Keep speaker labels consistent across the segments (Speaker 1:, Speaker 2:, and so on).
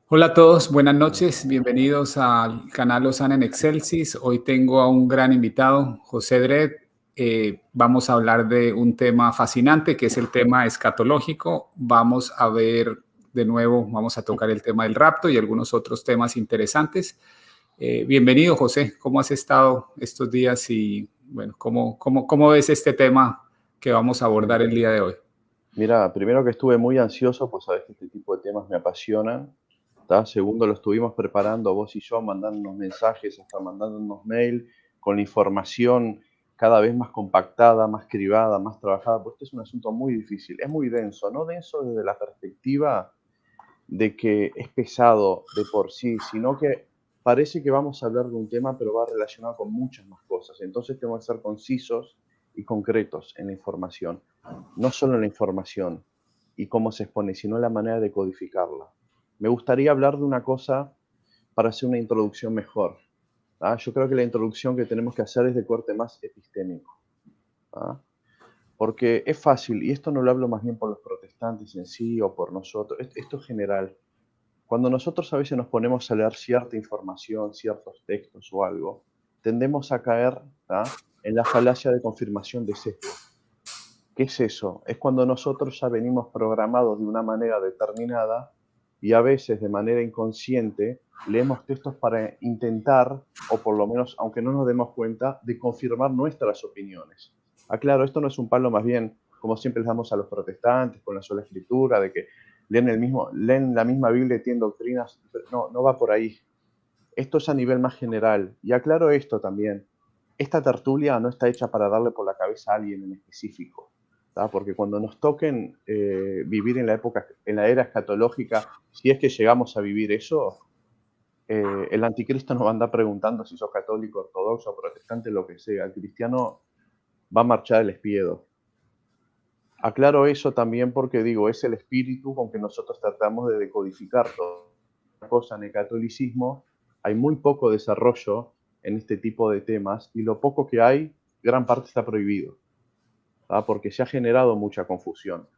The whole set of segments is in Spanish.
Speaker 1: Hola a todos, buenas noches, bienvenidos al canal Osana en Excelsis. Hoy tengo a un gran invitado, José Dredd. Vamos a hablar de un tema fascinante que es el tema escatológico. Vamos a ver de nuevo, vamos a tocar el tema del rapto y algunos otros temas interesantes. Bienvenido, José, ¿cómo has estado estos días? Y bueno, ¿cómo ves este tema que vamos a abordar el día de hoy?
Speaker 2: Mira, primero que estuve muy ansioso, pues sabes que este tipo de temas me apasionan. ¿Tá? Segundo, lo estuvimos preparando vos y yo, mandándonos mensajes, hasta mandándonos mail, con la información cada vez más compactada, más cribada, más trabajada, porque este es un asunto muy difícil, es muy denso, no denso desde la perspectiva de que es pesado de por sí, sino que parece que vamos a hablar de un tema, pero va relacionado con muchas más cosas. Entonces tenemos que ser concisos y concretos en la información. No solo en la información y cómo se expone, sino en la manera de codificarla. Me gustaría hablar de una cosa para hacer una introducción mejor. Yo creo que la introducción que tenemos que hacer es de corte más epistémico. ¿Ah? Porque es fácil, y esto no lo hablo más bien por los protestantes en sí o por nosotros, esto es general. Cuando nosotros a veces nos ponemos a leer cierta información, ciertos textos o algo, tendemos a caer en la falacia de confirmación de sesgo. ¿Qué es eso? Es cuando nosotros ya venimos programados de una manera determinada y a veces de manera inconsciente leemos textos para intentar, o por lo menos, aunque no nos demos cuenta, de confirmar nuestras opiniones. Claro, esto no es un palo más bien, como siempre les damos a los protestantes con la sola escritura, de que leen la misma Biblia y tienen doctrinas. No va por ahí. Esto es a nivel más general. Y aclaro esto también. Esta tertulia no está hecha para darle por la cabeza a alguien en específico. Porque cuando nos toquen vivir en la era escatológica, si es que llegamos a vivir eso, el anticristo nos va a andar preguntando si sos católico, ortodoxo, protestante, lo que sea. El cristiano va a marchar el espiedo. Aclaro eso también porque digo, es el espíritu con que nosotros tratamos de decodificar toda cosa en el catolicismo. Hay muy poco desarrollo en este tipo de temas y lo poco que hay, gran parte está prohibido, porque se ha generado mucha confusión.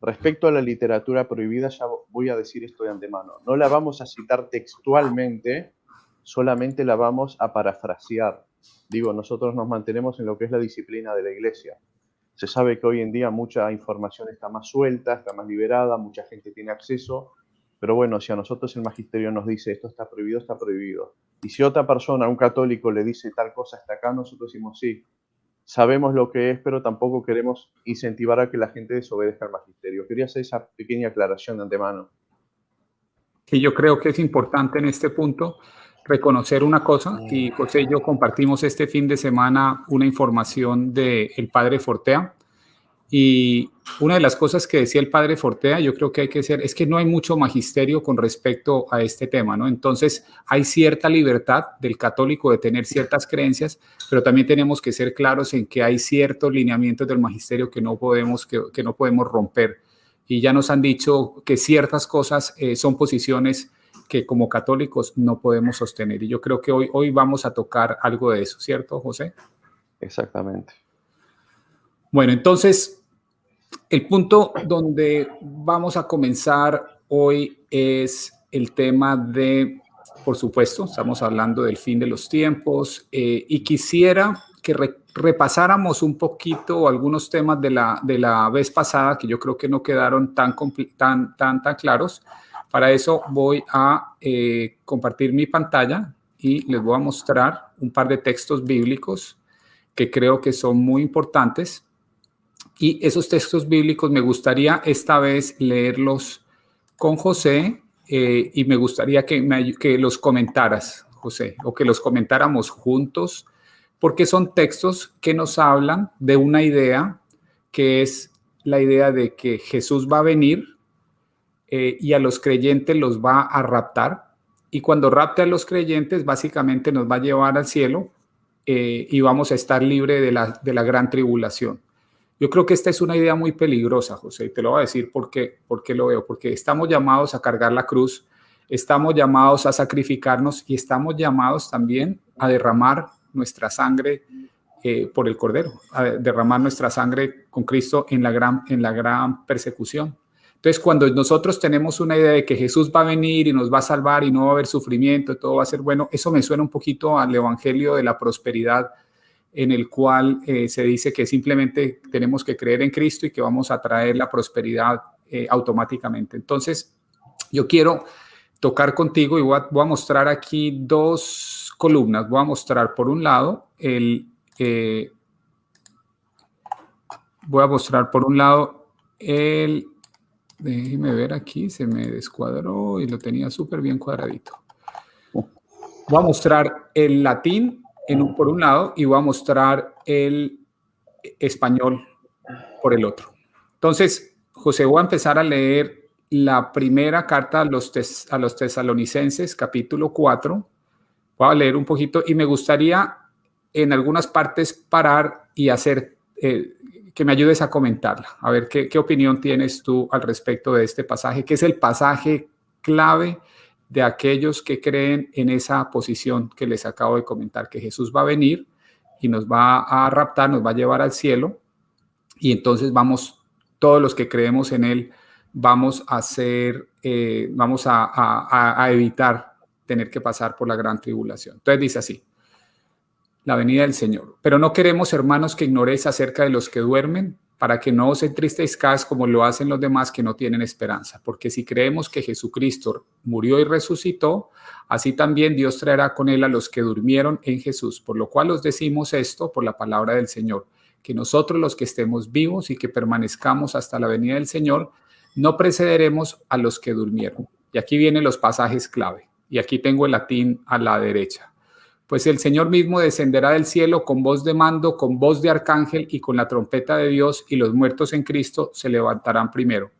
Speaker 2: Respecto a la literatura prohibida, ya voy a decir esto de antemano. No la vamos a citar textualmente, solamente la vamos a parafrasear. Digo, nosotros nos mantenemos en lo que es la disciplina de la Iglesia. Se sabe que hoy en día mucha información está más suelta, está más liberada, mucha gente tiene acceso, pero bueno, si a nosotros el magisterio nos dice esto está prohibido, está prohibido. Y si otra persona, un católico, le dice tal cosa hasta acá, nosotros decimos sí, sabemos lo que es, pero tampoco queremos incentivar a que la gente desobedezca al magisterio. Quería hacer esa pequeña aclaración de antemano.
Speaker 1: Que yo creo que es importante en este punto reconocer una cosa, y José y yo compartimos este fin de semana una información del padre Fortea, y una de las cosas que decía el padre Fortea, yo creo que hay que hacer, es que no hay mucho magisterio con respecto a este tema, ¿no? Entonces hay cierta libertad del católico de tener ciertas creencias, pero también tenemos que ser claros en que hay ciertos lineamientos del magisterio que no podemos romper. Y ya nos han dicho que ciertas cosas son posiciones que como católicos no podemos sostener. Y yo creo que hoy vamos a tocar algo de eso, ¿cierto, José?
Speaker 2: Exactamente.
Speaker 1: Bueno, entonces, el punto donde vamos a comenzar hoy es el tema de, por supuesto, estamos hablando del fin de los tiempos, y quisiera que repasáramos un poquito algunos temas de la vez pasada que yo creo que no quedaron tan claros. Para eso voy a compartir mi pantalla y les voy a mostrar un par de textos bíblicos que creo que son muy importantes. Y esos textos bíblicos me gustaría esta vez leerlos con José, y me gustaría que los comentaras, José, o que los comentáramos juntos, porque son textos que nos hablan de una idea que es la idea de que Jesús va a venir, y a los creyentes los va a raptar, y cuando rapte a los creyentes básicamente nos va a llevar al cielo, y vamos a estar libres de la gran tribulación. Yo creo que esta es una idea muy peligrosa, José, y te lo voy a decir porque lo veo, porque estamos llamados a cargar la cruz, estamos llamados a sacrificarnos y estamos llamados también a derramar nuestra sangre por el Cordero, a derramar nuestra sangre con Cristo en la gran persecución. Entonces, cuando nosotros tenemos una idea de que Jesús va a venir y nos va a salvar y no va a haber sufrimiento, todo va a ser bueno, eso me suena un poquito al evangelio de la prosperidad, en el cual se dice que simplemente tenemos que creer en Cristo y que vamos a traer la prosperidad automáticamente. Entonces, yo quiero tocar contigo y voy a mostrar aquí dos columnas. Voy a mostrar por un lado déjeme ver aquí, se me descuadró y lo tenía súper bien cuadradito. Voy a mostrar el latín por un lado y voy a mostrar el español por el otro. Entonces, José, voy a empezar a leer la primera carta a los tesalonicenses, capítulo 4. Voy a leer un poquito y me gustaría en algunas partes parar y hacer que me ayudes a comentarla. A ver, ¿qué opinión tienes tú al respecto de este pasaje? ¿Qué es el pasaje clave de aquellos que creen en esa posición que les acabo de comentar? Que Jesús va a venir y nos va a raptar, nos va a llevar al cielo y entonces todos los que creemos en Él, vamos a evitar tener que pasar por la gran tribulación. Entonces dice así: la venida del Señor. Pero no queremos, hermanos, que ignoréis acerca de los que duermen, para que no os entristezcáis como lo hacen los demás que no tienen esperanza. Porque si creemos que Jesucristo murió y resucitó, así también Dios traerá con él a los que durmieron en Jesús. Por lo cual os decimos esto por la palabra del Señor, que nosotros los que estemos vivos y que permanezcamos hasta la venida del Señor, no precederemos a los que durmieron. Y aquí vienen los pasajes clave. Y aquí tengo el latín a la derecha. Pues el Señor mismo descenderá del cielo con voz de mando, con voz de arcángel y con la trompeta de Dios, y los muertos en Cristo se levantarán primero.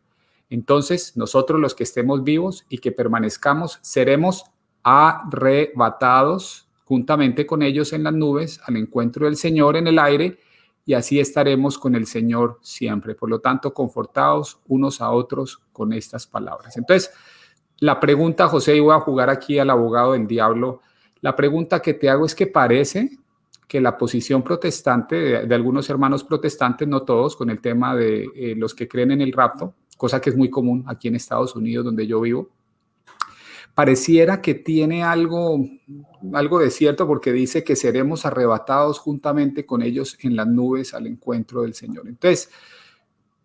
Speaker 1: Entonces nosotros los que estemos vivos y que permanezcamos seremos arrebatados juntamente con ellos en las nubes al encuentro del Señor en el aire, y así estaremos con el Señor siempre. Por lo tanto, confortados unos a otros con estas palabras. Entonces, la pregunta, José, y voy a jugar aquí al abogado del diablo. La pregunta que te hago es que parece que la posición protestante de algunos hermanos protestantes, no todos, con el tema de los que creen en el rapto, cosa que es muy común aquí en Estados Unidos, donde yo vivo, pareciera que tiene algo de cierto, porque dice que seremos arrebatados juntamente con ellos en las nubes al encuentro del Señor. Entonces,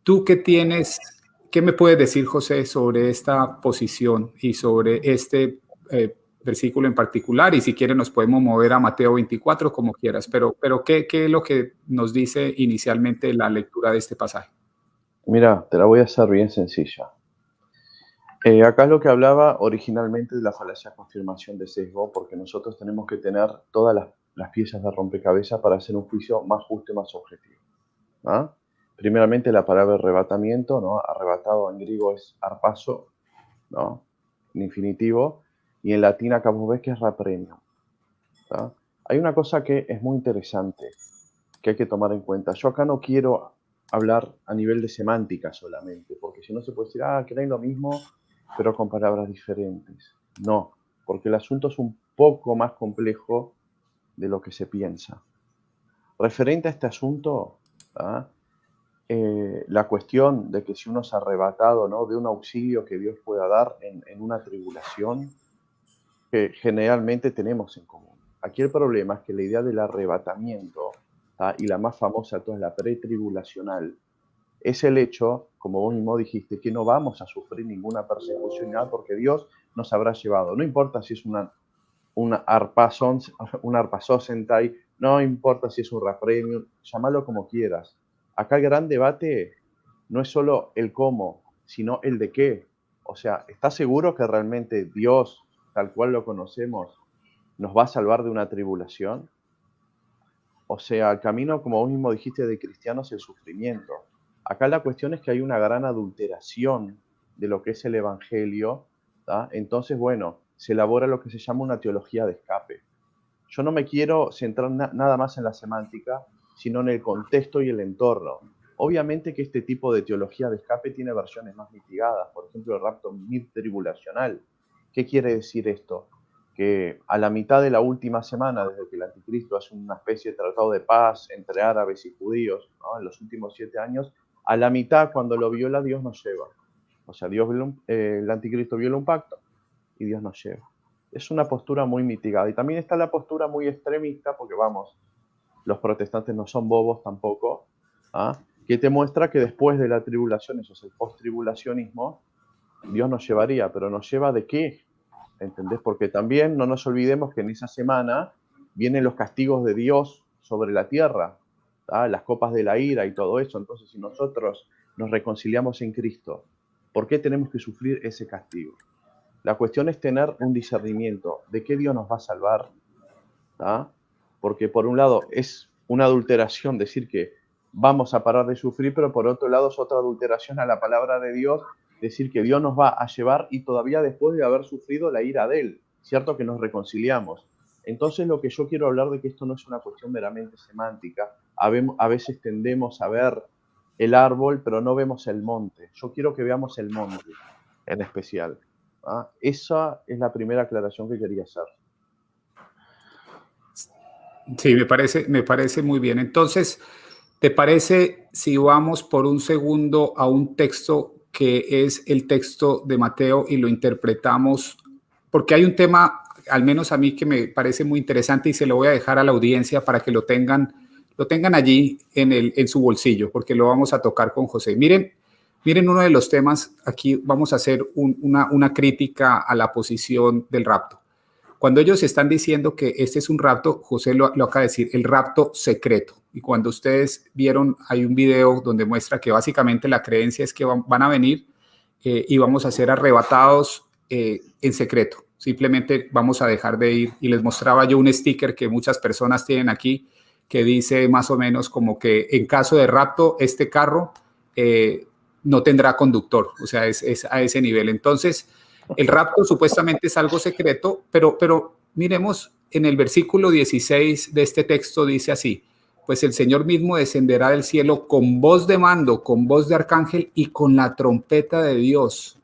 Speaker 1: ¿tú qué me puedes decir, José, sobre esta posición y sobre este versículo en particular? Y si quieres nos podemos mover a Mateo 24 como quieras, pero ¿qué es lo que nos dice inicialmente la lectura de este pasaje?
Speaker 2: Mira, te la voy a hacer bien sencilla. Acá es lo que hablaba originalmente de la falacia de confirmación de sesgo, porque nosotros tenemos que tener todas las piezas de rompecabezas para hacer un juicio más justo y más objetivo. ¿Ah? Primeramente la palabra arrebatamiento, ¿no? Arrebatado en griego es arpazo, ¿no? En infinitivo, y en latín acá vos ves que es rapremio. ¿Tá? Hay una cosa que es muy interesante, que hay que tomar en cuenta. Yo acá no quiero hablar a nivel de semántica solamente, porque si no se puede decir, creen lo mismo, pero con palabras diferentes. No, porque el asunto es un poco más complejo de lo que se piensa. Referente a este asunto, la cuestión de que si uno es arrebatado, ¿no?, de un auxilio que Dios pueda dar en una tribulación, que generalmente tenemos en común. Aquí el problema es que la idea del arrebatamiento, y la más famosa de todas, la pretribulacional, es el hecho, como vos mismo dijiste, que no vamos a sufrir ninguna persecución, nada, porque Dios nos habrá llevado. No importa si es un arpazosentai, no importa si es un rapremium, llámalo como quieras. Acá el gran debate no es solo el cómo, sino el de qué. O sea, ¿estás seguro que realmente Dios, tal cual lo conocemos, nos va a salvar de una tribulación? O sea, el camino, como vos mismo dijiste, de cristianos es el sufrimiento. Acá la cuestión es que hay una gran adulteración de lo que es el evangelio, ¿tá? Entonces, bueno, se elabora lo que se llama una teología de escape. Yo no me quiero centrar nada más en la semántica, sino en el contexto y el entorno. Obviamente que este tipo de teología de escape tiene versiones más mitigadas, por ejemplo, el rapto mid-tribulacional. ¿Qué quiere decir esto? Que a la mitad de la última semana, desde que el anticristo hace una especie de tratado de paz entre árabes y judíos, ¿no?, en los últimos 7 años, a la mitad, cuando lo viola, Dios nos lleva. O sea, el anticristo viola un pacto y Dios nos lleva. Es una postura muy mitigada. Y también está la postura muy extremista, porque vamos, los protestantes no son bobos tampoco, ¿ah? Que te muestra que después de la tribulación, eso es el post-tribulacionismo, Dios nos llevaría, pero ¿nos lleva de qué? ¿Entendés? Porque también no nos olvidemos que en esa semana vienen los castigos de Dios sobre la tierra, ¿tá? Las copas de la ira y todo eso. Entonces, si nosotros nos reconciliamos en Cristo, ¿por qué tenemos que sufrir ese castigo? La cuestión es tener un discernimiento de qué Dios nos va a salvar, ¿tá? Porque por un lado es una adulteración decir que vamos a parar de sufrir, pero por otro lado es otra adulteración a la palabra de Dios, decir que Dios nos va a llevar y todavía después de haber sufrido la ira de Él, ¿cierto? Que nos reconciliamos. Entonces lo que yo quiero hablar de que esto no es una cuestión meramente semántica, a veces tendemos a ver el árbol, pero no vemos el monte. Yo quiero que veamos el monte en especial. ¿Ah? Esa es la primera aclaración que quería hacer.
Speaker 1: Sí, me parece muy bien. Entonces, ¿te parece si vamos por un segundo a un texto que es el texto de Mateo y lo interpretamos? Porque hay un tema, al menos a mí, que me parece muy interesante y se lo voy a dejar a la audiencia para que lo tengan allí en su bolsillo, porque lo vamos a tocar con José. Miren uno de los temas, aquí vamos a hacer una crítica a la posición del rapto. Cuando ellos están diciendo que este es un rapto, José lo acaba de decir, el rapto secreto. Y cuando ustedes vieron, hay un video donde muestra que básicamente la creencia es que van a venir y vamos a ser arrebatados en secreto. Simplemente vamos a dejar de ir. Y les mostraba yo un sticker que muchas personas tienen aquí que dice más o menos como que en caso de rapto, este carro no tendrá conductor. O sea, es a ese nivel. Entonces, el rapto supuestamente es algo secreto, pero miremos en el versículo 16 de este texto dice así, pues el Señor mismo descenderá del cielo con voz de mando, con voz de arcángel y con la trompeta de Dios.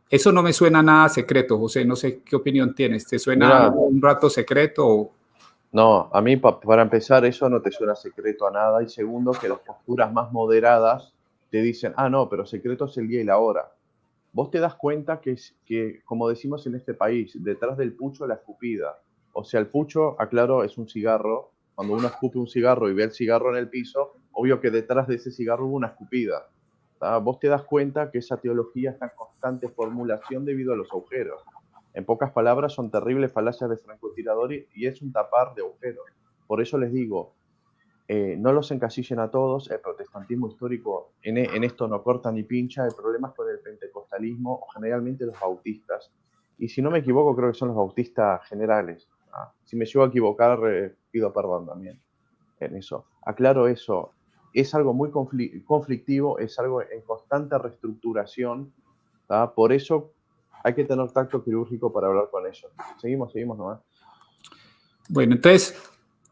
Speaker 1: Eso no me suena nada secreto, José, no sé qué opinión tienes. ¿Te suena
Speaker 2: Mira,
Speaker 1: un rato secreto?
Speaker 2: no, a mí para empezar eso no te suena secreto a nada y segundo que las posturas más moderadas te dicen, ah, no, pero secreto es el día y la hora. Vos te das cuenta que, como decimos en este país, detrás del pucho la escupida. O sea, el pucho, aclaro, es un cigarro. Cuando uno escupe un cigarro y ve el cigarro en el piso, obvio que detrás de ese cigarro hubo una escupida. Vos te das cuenta que esa teología está en constante formulación debido a los agujeros. En pocas palabras, son terribles falacias de francotirador y es un tapar de agujeros. Por eso les digo, no los encasillen a todos, el protestantismo histórico en esto no corta ni pincha, el problema es con el pentecostalismo o generalmente los bautistas. Y si no me equivoco, creo que son los bautistas generales. Si me llevo a equivocar, pido perdón también en eso. Aclaro eso, es algo muy conflictivo, es algo en constante reestructuración, ¿tá? Por eso hay que tener tacto quirúrgico para hablar con ellos. Seguimos nomás.
Speaker 1: Bueno, entonces,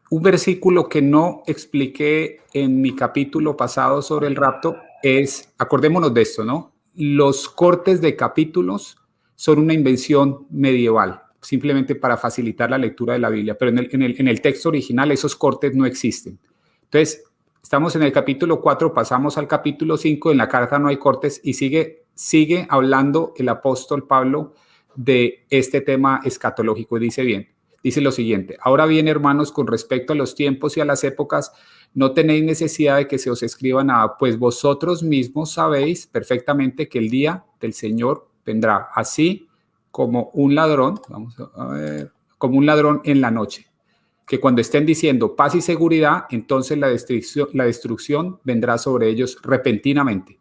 Speaker 1: un versículo que no expliqué en mi capítulo pasado sobre el rapto es, acordémonos de esto, ¿no? Los cortes de capítulos son una invención medieval, simplemente para facilitar la lectura de la Biblia, pero en el texto original esos cortes no existen. Entonces, estamos en el capítulo 4, pasamos al capítulo 5, en la carta no hay cortes y sigue hablando el apóstol Pablo de este tema escatológico. Dice bien. Dice lo siguiente, ahora bien, hermanos, con respecto a los tiempos y a las épocas, no tenéis necesidad de que se os escriba nada, pues vosotros mismos sabéis perfectamente que el día del Señor vendrá, así como un ladrón, como un ladrón en la noche, que cuando estén diciendo paz y seguridad, entonces la destrucción vendrá sobre ellos repentinamente,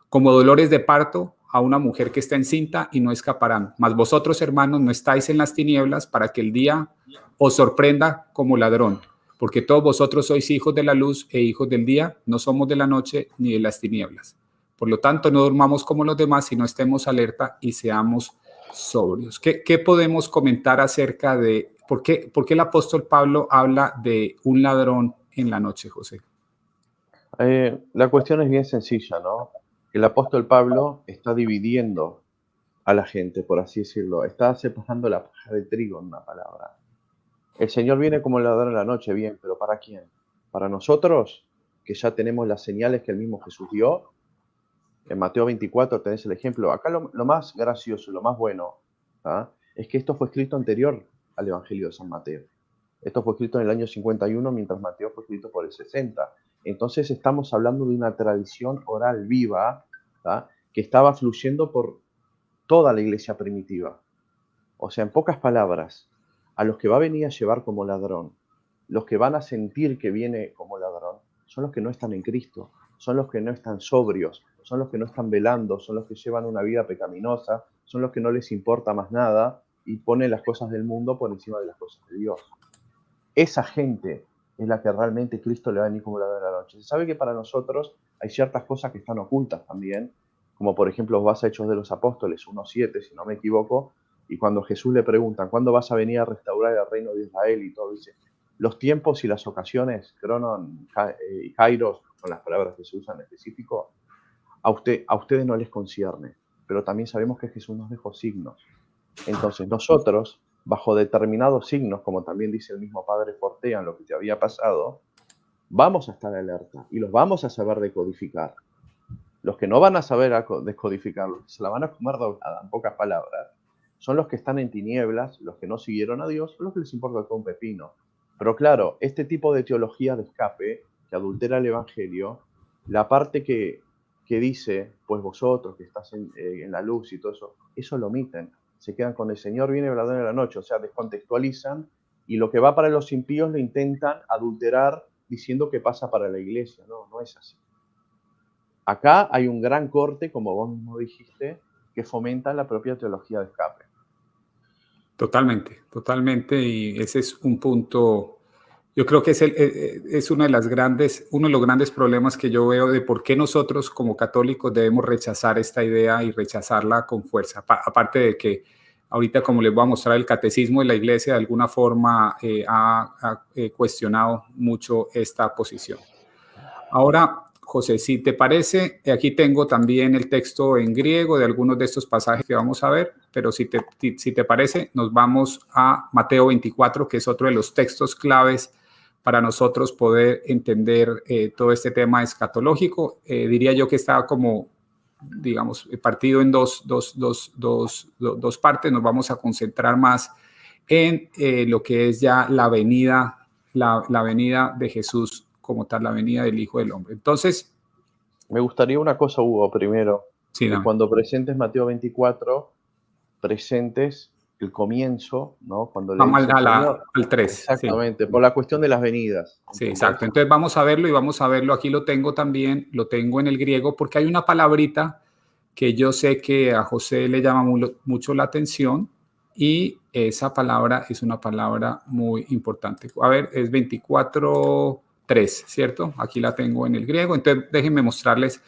Speaker 1: como dolores de parto a una mujer que está encinta y no escaparán. Mas vosotros, hermanos, no estáis en las tinieblas para que el día os sorprenda como ladrón, porque todos vosotros sois hijos de la luz e hijos del día, no somos de la noche ni de las tinieblas. Por lo tanto, no durmamos como los demás, sino estemos alerta y seamos sobrios. ¿Qué podemos comentar acerca de por qué el apóstol Pablo habla de un ladrón en la noche, José?
Speaker 2: La cuestión es bien sencilla, ¿no? El apóstol Pablo está dividiendo a la gente, por así decirlo. Está separando la paja de trigo, en una palabra. El Señor viene como el ladrón en la noche, bien, pero ¿para quién? ¿Para nosotros, que ya tenemos las señales que el mismo Jesús dio? En Mateo 24 tenés el ejemplo. Acá lo más gracioso, lo más bueno, ¿ah? Es que esto fue escrito anterior al Evangelio de San Mateo. Esto fue escrito en el año 51, mientras Mateo fue escrito por el 60. Entonces estamos hablando de una tradición oral viva, ¿tá? Que estaba fluyendo por toda la iglesia primitiva. O sea, en pocas palabras, a los que va a venir a llevar como ladrón, los que van a sentir que viene como ladrón, son los que no están en Cristo, son los que no están sobrios, son los que no están velando, son los que llevan una vida pecaminosa, son los que no les importa más nada y ponen las cosas del mundo por encima de las cosas de Dios. Esa gente es la que realmente Cristo le va a venir como ladrón a la noche. Se sabe que para nosotros hay ciertas cosas que están ocultas también, como por ejemplo vas a Hechos de los Apóstoles 1:7, si no me equivoco, y cuando Jesús le preguntan, ¿cuándo vas a venir a restaurar el reino de Israel? Y todo dice, los tiempos y las ocasiones, cronon y kairos, con las palabras que se usan en específico, a ustedes no les concierne, pero también sabemos que Jesús nos dejó signos. Entonces nosotros, bajo determinados signos, como también dice el mismo Padre Fortea en lo que te había pasado, vamos a estar alerta y los vamos a saber decodificar. Los que no van a saber descodificarlo, se la van a comer doblada, en pocas palabras, son los que están en tinieblas, los que no siguieron a Dios, los que les importa todo un pepino. Pero claro, este tipo de teología de escape, que adultera el Evangelio, la parte que dice, pues vosotros que estás en la luz y todo eso lo omiten. Se quedan con el Señor viene ladrón de la noche, o sea, descontextualizan y lo que va para los impíos lo intentan adulterar diciendo que pasa para la iglesia. No, no es así. Acá hay un gran corte, como vos mismo dijiste, que fomenta la propia teología de escape.
Speaker 1: Totalmente, totalmente, y ese es un punto, yo creo que es uno de los grandes problemas que yo veo de por qué nosotros como católicos debemos rechazar esta idea y rechazarla con fuerza. Aparte de que ahorita, como les voy a mostrar, el catecismo de la iglesia de alguna forma ha cuestionado mucho esta posición. Ahora, José, si te parece, aquí tengo también el texto en griego de algunos de estos pasajes que vamos a ver, pero si te parece, nos vamos a Mateo 24, que es otro de los textos claves para nosotros poder entender todo este tema escatológico. Diría yo que está como, digamos, partido en dos partes. Nos vamos a concentrar más en lo que es ya la venida de Jesús como tal, la venida del Hijo del Hombre. Entonces,
Speaker 2: me gustaría una cosa, Hugo, primero,
Speaker 1: sí,
Speaker 2: que cuando presentes Mateo 24, presentes el comienzo, ¿no? Cuando le
Speaker 1: vamos
Speaker 2: dice el Señor.
Speaker 1: al 3.
Speaker 2: Exactamente,
Speaker 1: Sí.
Speaker 2: por la cuestión de las venidas.
Speaker 1: Sí, exacto. Entonces vamos a verlo y vamos a verlo. Aquí lo tengo también, lo tengo en el griego, porque hay una palabrita que yo sé que a José le llama mucho la atención y esa palabra es una palabra muy importante. A ver, es 24:3, ¿cierto? Aquí la tengo en el griego. Entonces déjenme mostrarles.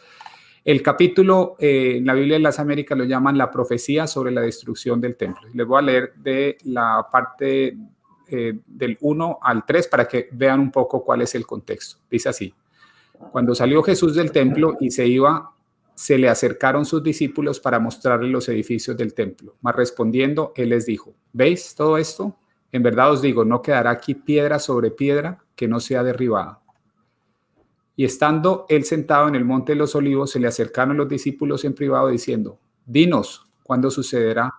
Speaker 1: El capítulo en la Biblia de las Américas lo llaman la profecía sobre la destrucción del templo. Les voy a leer de la parte del 1 al 3 para que vean un poco cuál es el contexto. Dice así: cuando salió Jesús del templo y se iba, se le acercaron sus discípulos para mostrarle los edificios del templo. Mas respondiendo, él les dijo: ¿veis todo esto? En verdad os digo, no quedará aquí piedra sobre piedra que no sea derribada. Y estando él sentado en el monte de los olivos, se le acercaron los discípulos en privado diciendo: dinos, ¿cuándo sucederá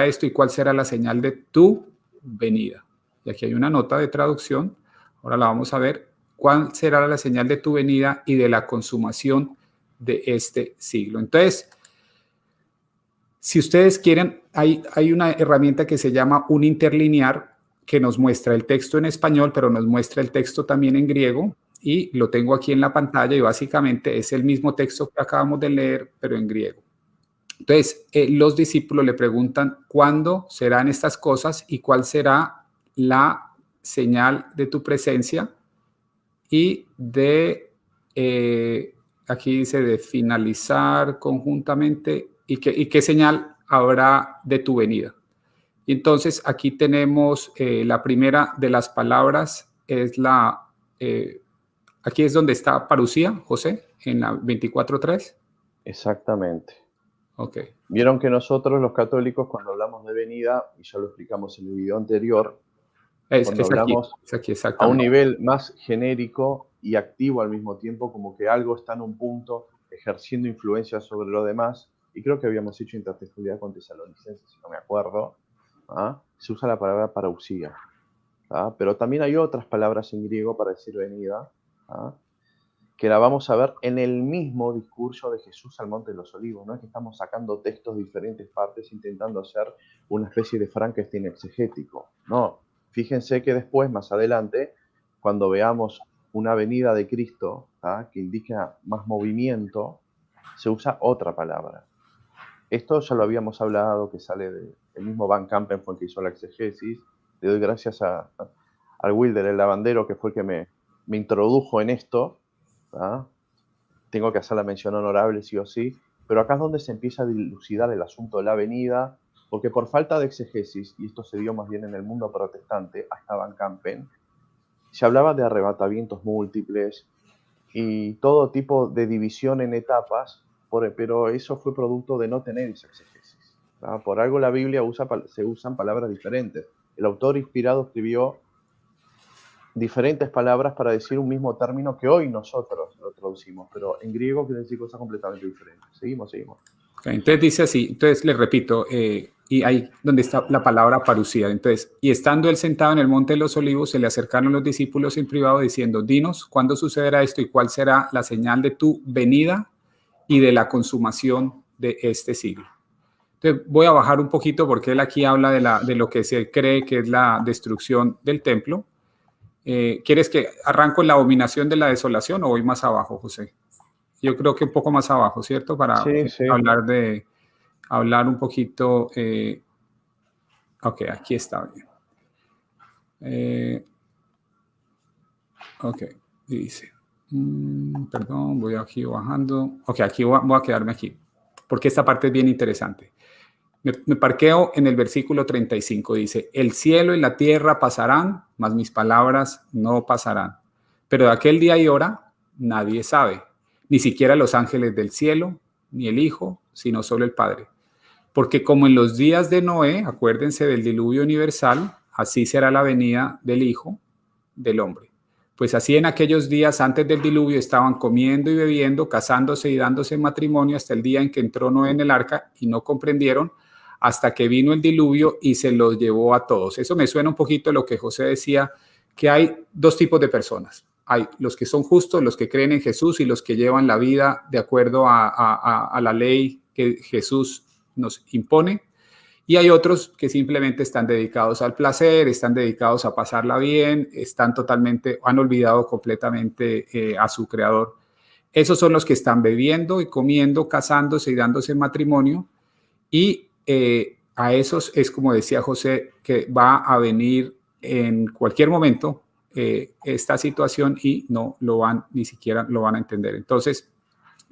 Speaker 1: esto y cuál será la señal de tu venida? Y aquí hay una nota de traducción, ahora la vamos a ver. ¿Cuál será la señal de tu venida y de la consumación de este siglo? Entonces, si ustedes quieren, hay una herramienta que se llama un interlinear que nos muestra el texto en español, pero nos muestra el texto también en griego, y lo tengo aquí en la pantalla y básicamente es el mismo texto que acabamos de leer, pero en griego. Entonces, los discípulos le preguntan cuándo serán estas cosas y cuál será la señal de tu presencia y de, aquí dice de finalizar conjuntamente y qué señal habrá de tu venida. Y entonces aquí tenemos la primera de las palabras, es aquí es donde está parucía, José, en la 24:3.
Speaker 2: Exactamente.
Speaker 1: Ok.
Speaker 2: Vieron que nosotros los católicos cuando hablamos de venida, y ya lo explicamos en el video anterior, cuando hablamos
Speaker 1: aquí,
Speaker 2: a un nivel más genérico y activo al mismo tiempo, como que algo está en un punto ejerciendo influencia sobre lo demás, y creo que habíamos hecho intertextualidad con Tesalonicenses, si no me acuerdo, se usa la palabra parousia. Pero también hay otras palabras en griego para decir venida, que la vamos a ver en el mismo discurso de Jesús al Monte de los Olivos. No es que estamos sacando textos de diferentes partes intentando hacer una especie de Frankenstein exegético. No, fíjense que después, más adelante, cuando veamos una venida de Cristo, que indica más movimiento, se usa otra palabra. Esto ya lo habíamos hablado, que sale del mismo Van Campen, fue el que hizo la exegesis. Le doy gracias al Wilder, el lavandero, que fue el que me introdujo en esto. Tengo que hacer la mención honorable sí o sí, pero acá es donde se empieza a dilucidar el asunto de la venida, porque por falta de exegesis, y esto se dio más bien en el mundo protestante, hasta Van Campen, se hablaba de arrebatamientos múltiples y todo tipo de división en etapas, pero eso fue producto de no tener esa exegesis. Por algo la Biblia se usan palabras diferentes. El autor inspirado escribió diferentes palabras para decir un mismo término que hoy nosotros lo traducimos, pero en griego quiere decir cosas completamente diferentes. Seguimos.
Speaker 1: Okay, entonces dice así, entonces les repito, y ahí donde está la palabra parucía. Entonces, y estando él sentado en el monte de los olivos, se le acercaron los discípulos en privado diciendo, dinos, ¿cuándo sucederá esto y cuál será la señal de tu venida y de la consumación de este siglo? Entonces, voy a bajar un poquito porque él aquí habla de lo que se cree que es la destrucción del templo. ¿Quieres que arranco en la abominación de la desolación o voy más abajo, José? Yo creo que un poco más abajo, ¿cierto? Para
Speaker 2: sí.
Speaker 1: hablar un poquito. Ok, aquí está bien. Ok, dice. Perdón, voy aquí bajando. Ok, aquí voy a quedarme aquí, porque esta parte es bien interesante. Me parqueo en el versículo 35, dice, el cielo y la tierra pasarán, mas mis palabras no pasarán. Pero de aquel día y hora nadie sabe, ni siquiera los ángeles del cielo, ni el Hijo, sino solo el Padre. Porque como en los días de Noé, acuérdense del diluvio universal, así será la venida del Hijo del Hombre. Pues así en aquellos días antes del diluvio estaban comiendo y bebiendo, casándose y dándose matrimonio hasta el día en que entró Noé en el arca y no comprendieron hasta que vino el diluvio y se los llevó a todos. Eso me suena un poquito a lo que José decía, que hay dos tipos de personas. Hay los que son justos, los que creen en Jesús y los que llevan la vida de acuerdo a la ley que Jesús nos impone. Y hay otros que simplemente están dedicados al placer, están dedicados a pasarla bien, han olvidado completamente a su creador. Esos son los que están bebiendo y comiendo, casándose y dándose matrimonio. Y a esos es como decía José, que va a venir en cualquier momento esta situación y ni siquiera lo van a entender. Entonces,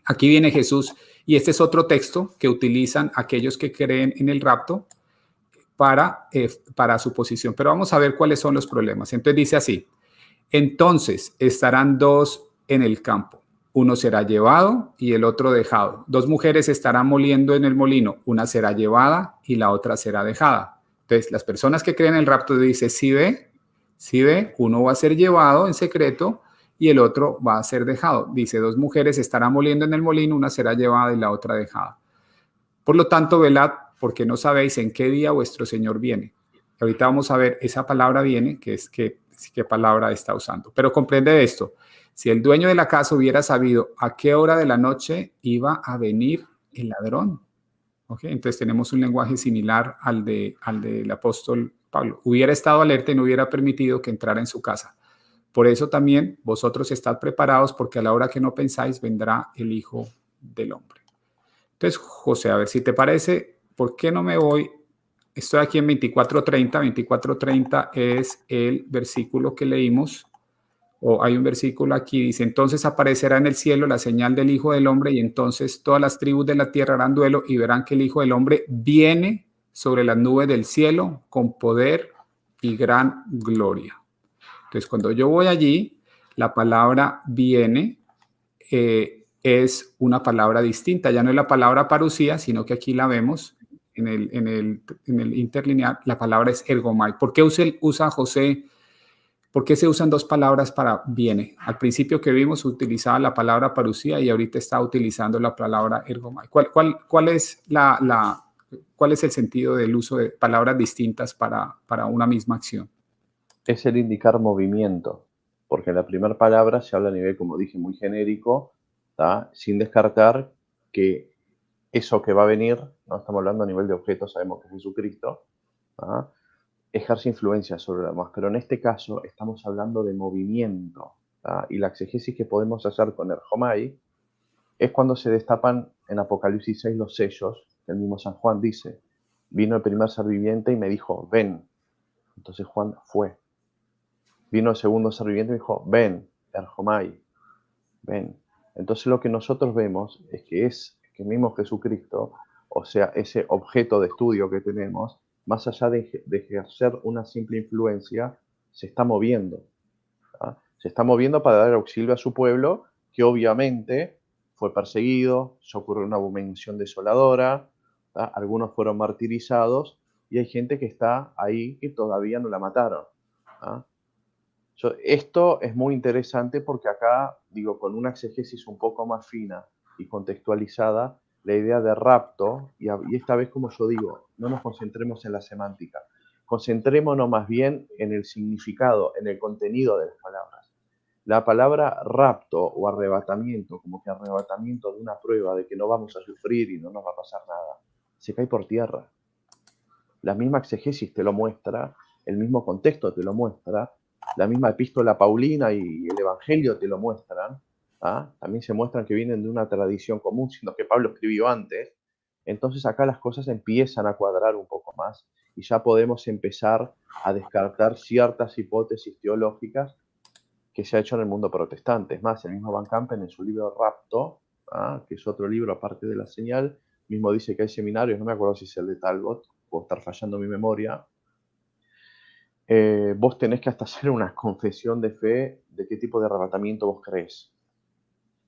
Speaker 1: aquí viene Jesús y este es otro texto que utilizan aquellos que creen en el rapto para su posición. Pero vamos a ver cuáles son los problemas. Entonces dice así, entonces estarán dos en el campo. Uno será llevado y el otro dejado. Dos mujeres estarán moliendo en el molino. Una será llevada y la otra será dejada. Entonces, las personas que creen en el rapto dicen, sí ve, uno va a ser llevado en secreto y el otro va a ser dejado. Dice, dos mujeres estarán moliendo en el molino, una será llevada y la otra dejada. Por lo tanto, velad, porque no sabéis en qué día vuestro Señor viene. Ahorita vamos a ver esa palabra viene, que es qué palabra está usando. Pero comprende esto. Si el dueño de la casa hubiera sabido a qué hora de la noche iba a venir el ladrón. ¿Okay? Entonces tenemos un lenguaje similar al del apóstol Pablo. Hubiera estado alerta y no hubiera permitido que entrara en su casa. Por eso también vosotros estad preparados, porque a la hora que no pensáis vendrá el Hijo del Hombre. Entonces, José, a ver si te parece, ¿por qué no me voy? Estoy aquí en 24:30. 24:30 es el versículo que leímos. O hay un versículo aquí, dice, entonces aparecerá en el cielo la señal del Hijo del Hombre y entonces todas las tribus de la tierra harán duelo y verán que el Hijo del Hombre viene sobre las nubes del cielo con poder y gran gloria. Entonces, cuando yo voy allí, la palabra viene es una palabra distinta. Ya no es la palabra parucía, sino que aquí la vemos en el interlineal. La palabra es ergomai. ¿Por qué usa José? ¿Por qué se usan dos palabras para viene? Al principio que vimos utilizaba la palabra parucía y ahorita está utilizando la palabra ergomai. ¿Cuál es ¿Cuál es el sentido del uso de palabras distintas para una misma acción?
Speaker 2: Es el indicar movimiento, porque la primera palabra se habla a nivel, como dije, muy genérico, ¿tá? Sin descartar que eso que va a venir, no estamos hablando a nivel de objeto, sabemos que es Jesucristo, ¿tá? Ejerce influencia sobre los demás, pero en este caso estamos hablando de movimiento, ¿tá? Y la exegesis que podemos hacer con ergomai es cuando se destapan en Apocalipsis 6 los sellos. El mismo San Juan dice, vino el primer ser viviente y me dijo, ven. Entonces Juan fue. Vino el segundo ser viviente y me dijo, ven, ergomai, ven. Entonces lo que nosotros vemos es que mismo Jesucristo, o sea, ese objeto de estudio que tenemos, más allá de ejercer una simple influencia, se está moviendo. ¿tá? Se está moviendo para dar auxilio a su pueblo, que obviamente fue perseguido, se ocurrió una mención desoladora, ¿tá? Algunos fueron martirizados, y hay gente que está ahí que todavía no la mataron. ¿tá? Esto es muy interesante porque acá, digo, con una exegesis un poco más fina y contextualizada, la idea de rapto, y esta vez, como yo digo, no nos concentremos en la semántica, concentrémonos más bien en el significado, en el contenido de las palabras. La palabra rapto o arrebatamiento, como que arrebatamiento de una prueba de que no vamos a sufrir y no nos va a pasar nada, se cae por tierra. La misma exegesis te lo muestra, el mismo contexto te lo muestra, la misma epístola paulina y el evangelio te lo muestran. ¿ah? También se muestran que vienen de una tradición común, sino que Pablo escribió antes. Entonces acá las cosas empiezan a cuadrar un poco más y ya podemos empezar a descartar ciertas hipótesis teológicas que se ha hecho en el mundo protestante. Es más, el mismo Van Campen en su libro Rapto, que es otro libro aparte de la señal, mismo dice que hay seminarios, no me acuerdo si es el de Talbot, puedo estar fallando mi memoria, vos tenés que hasta hacer una confesión de fe de qué tipo de arrebatamiento vos crees.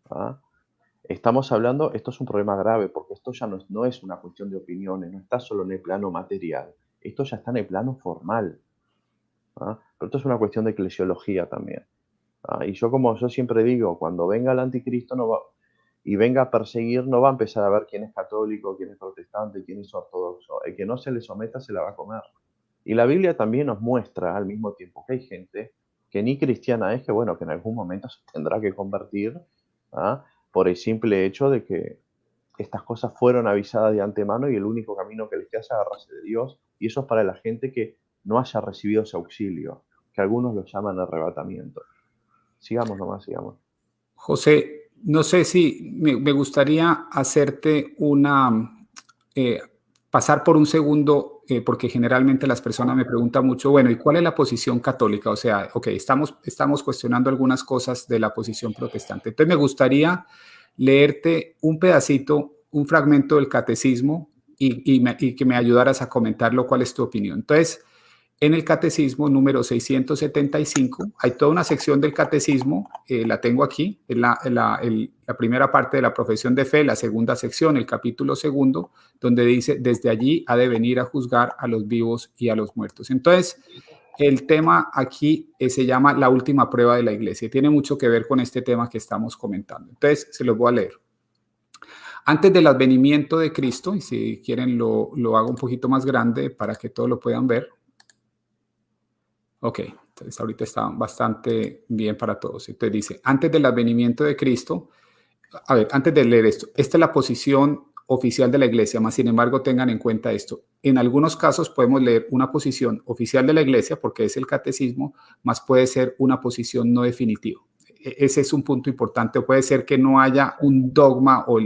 Speaker 2: ¿ah? Estamos hablando, esto es un problema grave, porque esto ya no es una cuestión de opiniones, no está solo en el plano material, esto ya está en el plano formal. Pero esto es una cuestión de eclesiología también. Y como yo siempre digo, cuando venga el anticristo y venga a perseguir, no va a empezar a ver quién es católico, quién es protestante, quién es ortodoxo. El que no se le someta se la va a comer. Y la Biblia también nos muestra al mismo tiempo que hay gente que ni cristiana es, que bueno, que en algún momento se tendrá que convertir, por el simple hecho de que estas cosas fueron avisadas de antemano y el único camino que les queda es agarrarse de Dios. Y eso es para la gente que no haya recibido ese auxilio, que algunos lo llaman arrebatamiento. Sigamos nomás, sigamos.
Speaker 1: José, no sé si me gustaría hacerte pasar por un segundo, porque generalmente las personas me preguntan mucho, bueno, ¿y cuál es la posición católica? O sea, ok, estamos cuestionando algunas cosas de la posición protestante. Entonces me gustaría leerte un pedacito, un fragmento del catecismo y que me ayudaras a comentarlo, cuál es tu opinión. Entonces, en el catecismo número 675, hay toda una sección del catecismo, la tengo aquí, la primera parte de la profesión de fe, la segunda sección, el capítulo segundo, donde dice, desde allí ha de venir a juzgar a los vivos y a los muertos. Entonces, el tema aquí se llama la última prueba de la iglesia. Tiene mucho que ver con este tema que estamos comentando. Entonces, se los voy a leer. Antes del advenimiento de Cristo, y si quieren lo hago un poquito más grande para que todos lo puedan ver. Ok, entonces ahorita está bastante bien para todos. Entonces dice, antes del advenimiento de Cristo, a ver, antes de leer esto, esta es la posición oficial de la iglesia, más sin embargo tengan en cuenta esto. En algunos casos podemos leer una posición oficial de la iglesia, porque es el catecismo, más puede ser una posición no definitiva. Ese es un punto importante. Puede ser que no haya un dogma o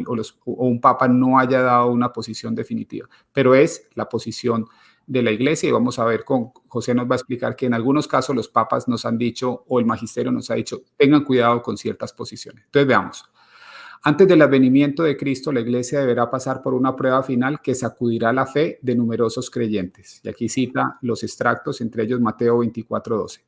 Speaker 1: un papa no haya dado una posición definitiva, pero es la posición de la iglesia, y vamos a ver, José nos va a explicar que en algunos casos los papas nos han dicho, o el magisterio nos ha dicho, tengan cuidado con ciertas posiciones. Entonces veamos. Antes del advenimiento de Cristo, la iglesia deberá pasar por una prueba final que sacudirá la fe de numerosos creyentes. Y aquí cita los extractos, entre ellos Mateo 24:12.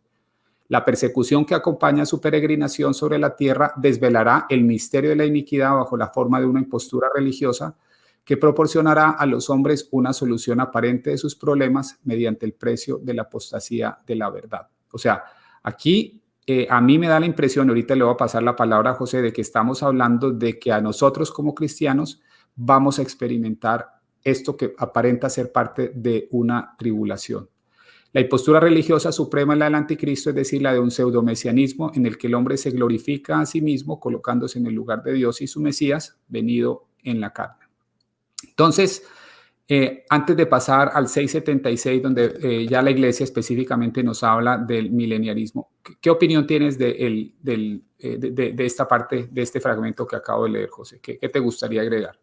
Speaker 1: La persecución que acompaña su peregrinación sobre la tierra desvelará el misterio de la iniquidad bajo la forma de una impostura religiosa que proporcionará a los hombres una solución aparente de sus problemas mediante el precio de la apostasía de la verdad. O sea, Aquí a mí me da la impresión, ahorita le voy a pasar la palabra a José, de que estamos hablando de que a nosotros como cristianos vamos a experimentar esto que aparenta ser parte de una tribulación. La impostura religiosa suprema es la del anticristo, es decir, la de un pseudomesianismo en el que el hombre se glorifica a sí mismo colocándose en el lugar de Dios y su Mesías venido en la carne. Entonces, antes de pasar al 676, donde ya la iglesia específicamente nos habla del mileniarismo, ¿qué opinión tienes de esta parte, de este fragmento que acabo de leer, José? ¿Qué te gustaría agregar?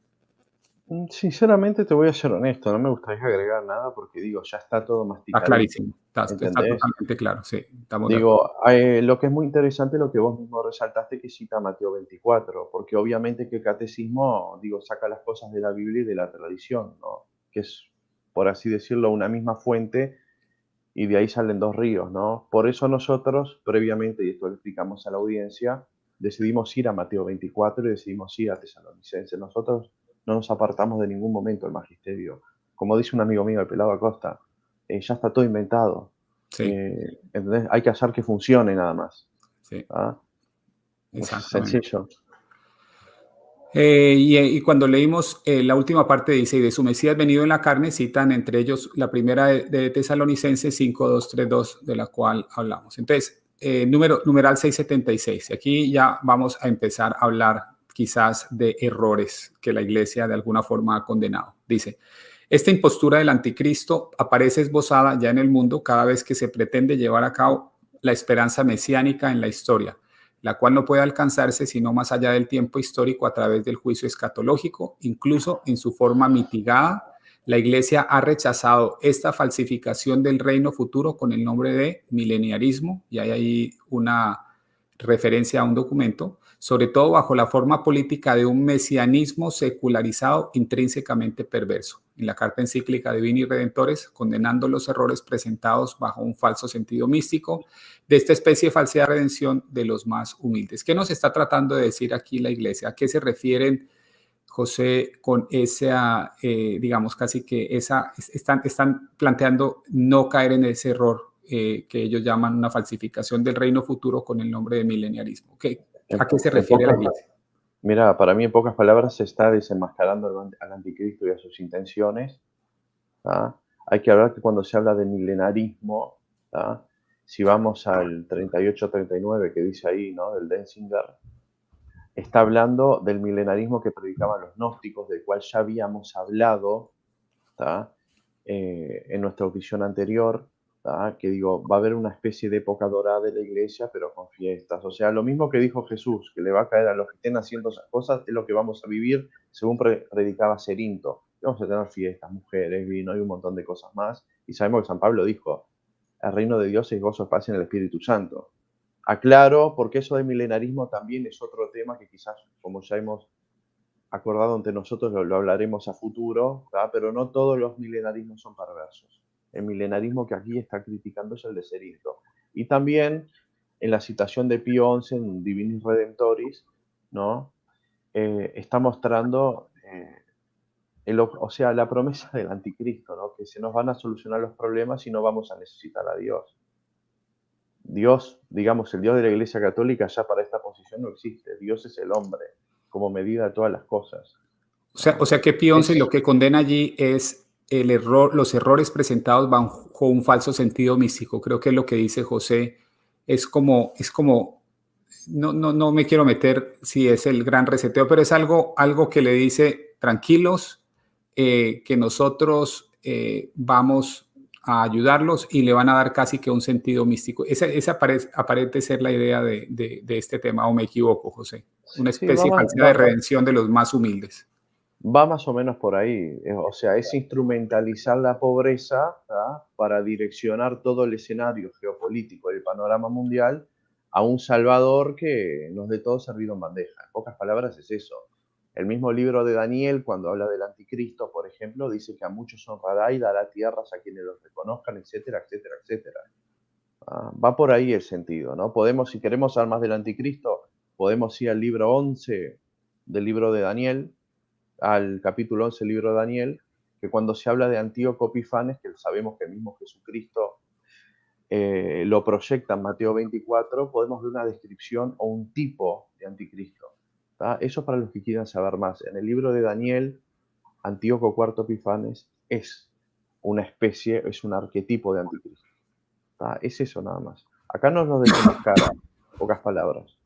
Speaker 2: Sinceramente te voy a ser honesto, no me gustaría agregar nada porque digo, ya está todo
Speaker 1: Está
Speaker 2: masticadito,
Speaker 1: clarísimo, está
Speaker 2: ¿entendés?
Speaker 1: totalmente claro, sí, estamos de acuerdo.
Speaker 2: Digo, lo que es muy interesante lo que vos mismo resaltaste que cita Mateo 24, porque obviamente que el catecismo, digo, saca las cosas de la Biblia y de la tradición, ¿no? Que es, por así decirlo, una misma fuente y de ahí salen dos ríos, ¿no? Por eso nosotros, previamente, y esto lo explicamos a la audiencia, decidimos ir a Mateo 24 y decidimos ir a Tesalonicenses. Nosotros no nos apartamos de ningún momento del magisterio. Como dice un amigo mío, el Pelado Acosta, ya está todo inventado.
Speaker 1: Sí,
Speaker 2: ¿Entendés? Hay que hacer que funcione nada más.
Speaker 1: sí,
Speaker 2: ¿Ah?
Speaker 1: exactamente.
Speaker 2: Sencillo.
Speaker 1: Y cuando leímos la última parte dice, y de su Mesías venido en la carne, citan entre ellos la primera de Tesalonicenses 5:2-3:2, de la cual hablamos. Entonces, numeral 676. Aquí ya vamos a empezar a hablar quizás de errores que la iglesia de alguna forma ha condenado. Dice, esta impostura del anticristo aparece esbozada ya en el mundo cada vez que se pretende llevar a cabo la esperanza mesiánica en la historia, la cual no puede alcanzarse sino más allá del tiempo histórico a través del juicio escatológico, incluso en su forma mitigada. La Iglesia ha rechazado esta falsificación del reino futuro con el nombre de mileniarismo, y hay ahí una referencia a un documento, sobre todo bajo la forma política de un mesianismo secularizado intrínsecamente perverso. En la carta encíclica Divini Redentores, condenando los errores presentados bajo un falso sentido místico de esta especie de falsedad de redención de los más humildes. ¿Qué nos está tratando de decir aquí la Iglesia? ¿A qué se refieren, José, con esa, digamos, casi que están planteando no caer en ese error que ellos llaman una falsificación del reino futuro con el nombre de mileniarismo? ¿A qué se
Speaker 2: En
Speaker 1: refiere la
Speaker 2: pocas,
Speaker 1: Iglesia?
Speaker 2: mira, para mí en pocas palabras se está desenmascarando al anticristo y a sus intenciones. ¿Ah? Hay que hablar que cuando se habla de milenarismo, ¿ah? Si vamos al 38-39 que dice ahí, ¿no? Del Denzinger, está hablando del milenarismo que predicaban los gnósticos, del cual ya habíamos hablado, ¿tá? En nuestra audición anterior, ¿tá? Que digo, va a haber una especie de época dorada de la iglesia, pero con fiestas. O sea, lo mismo que dijo Jesús, que le va a caer a los que estén haciendo esas cosas, es lo que vamos a vivir, según predicaba Cerinto. Vamos a tener fiestas, mujeres, vino y un montón de cosas más. Y sabemos que San Pablo dijo, el reino de Dios es gozo, paz en el Espíritu Santo. Aclaro, porque eso de milenarismo también es otro tema que quizás, como ya hemos acordado entre nosotros, lo hablaremos a futuro, ¿tá? Pero no todos los milenarismos son perversos. El milenarismo que aquí está criticando es el de Cerinto. Y también en la citación de Pío XI en Divinis Redemptoris, ¿no? Está mostrando, o sea, la promesa del anticristo, ¿no? Que se nos van a solucionar los problemas y no vamos a necesitar a Dios. Dios, digamos, el Dios de la Iglesia Católica ya para esta posición no existe. Dios es el hombre, como medida de todas las cosas.
Speaker 1: O sea que Pío XI lo
Speaker 2: Es,
Speaker 1: que condena allí es el error, los errores presentados bajo un falso sentido místico. Creo que es lo que dice José. Es como, no me quiero meter si es el gran reseteo, pero es algo que le dice tranquilos, que nosotros vamos a ayudarlos y le van a dar casi que un sentido místico. Esa aparente ser la idea de este tema, o me equivoco, José. Una
Speaker 2: sí,
Speaker 1: especie de falsedad de redención de los más humildes.
Speaker 2: va más o menos por ahí. O sea, es instrumentalizar la pobreza, ¿tá? Para direccionar todo el escenario geopolítico del panorama mundial a un salvador que nos dé todo servido en bandeja. En pocas palabras es eso. El mismo libro de Daniel, cuando habla del anticristo, por ejemplo, dice que a muchos honrará y dará tierras a quienes los reconozcan, etcétera, etcétera, etcétera. Va por ahí el sentido, ¿no? Podemos, si queremos saber más del anticristo, podemos ir al libro 11 del libro de Daniel, al capítulo 11 del libro de Daniel, que cuando se habla de Antíoco Epifanes, que sabemos que el mismo Jesucristo lo proyecta en Mateo 24, podemos ver una descripción o un tipo de anticristo. ¿Tá? Eso es para los que quieran saber más. En el libro de Daniel, Antíoco IV Epifanes es una especie, es un arquetipo de anticristo. ¿Tá? Es eso nada más. Acá no nos desenmascara, pocas palabras.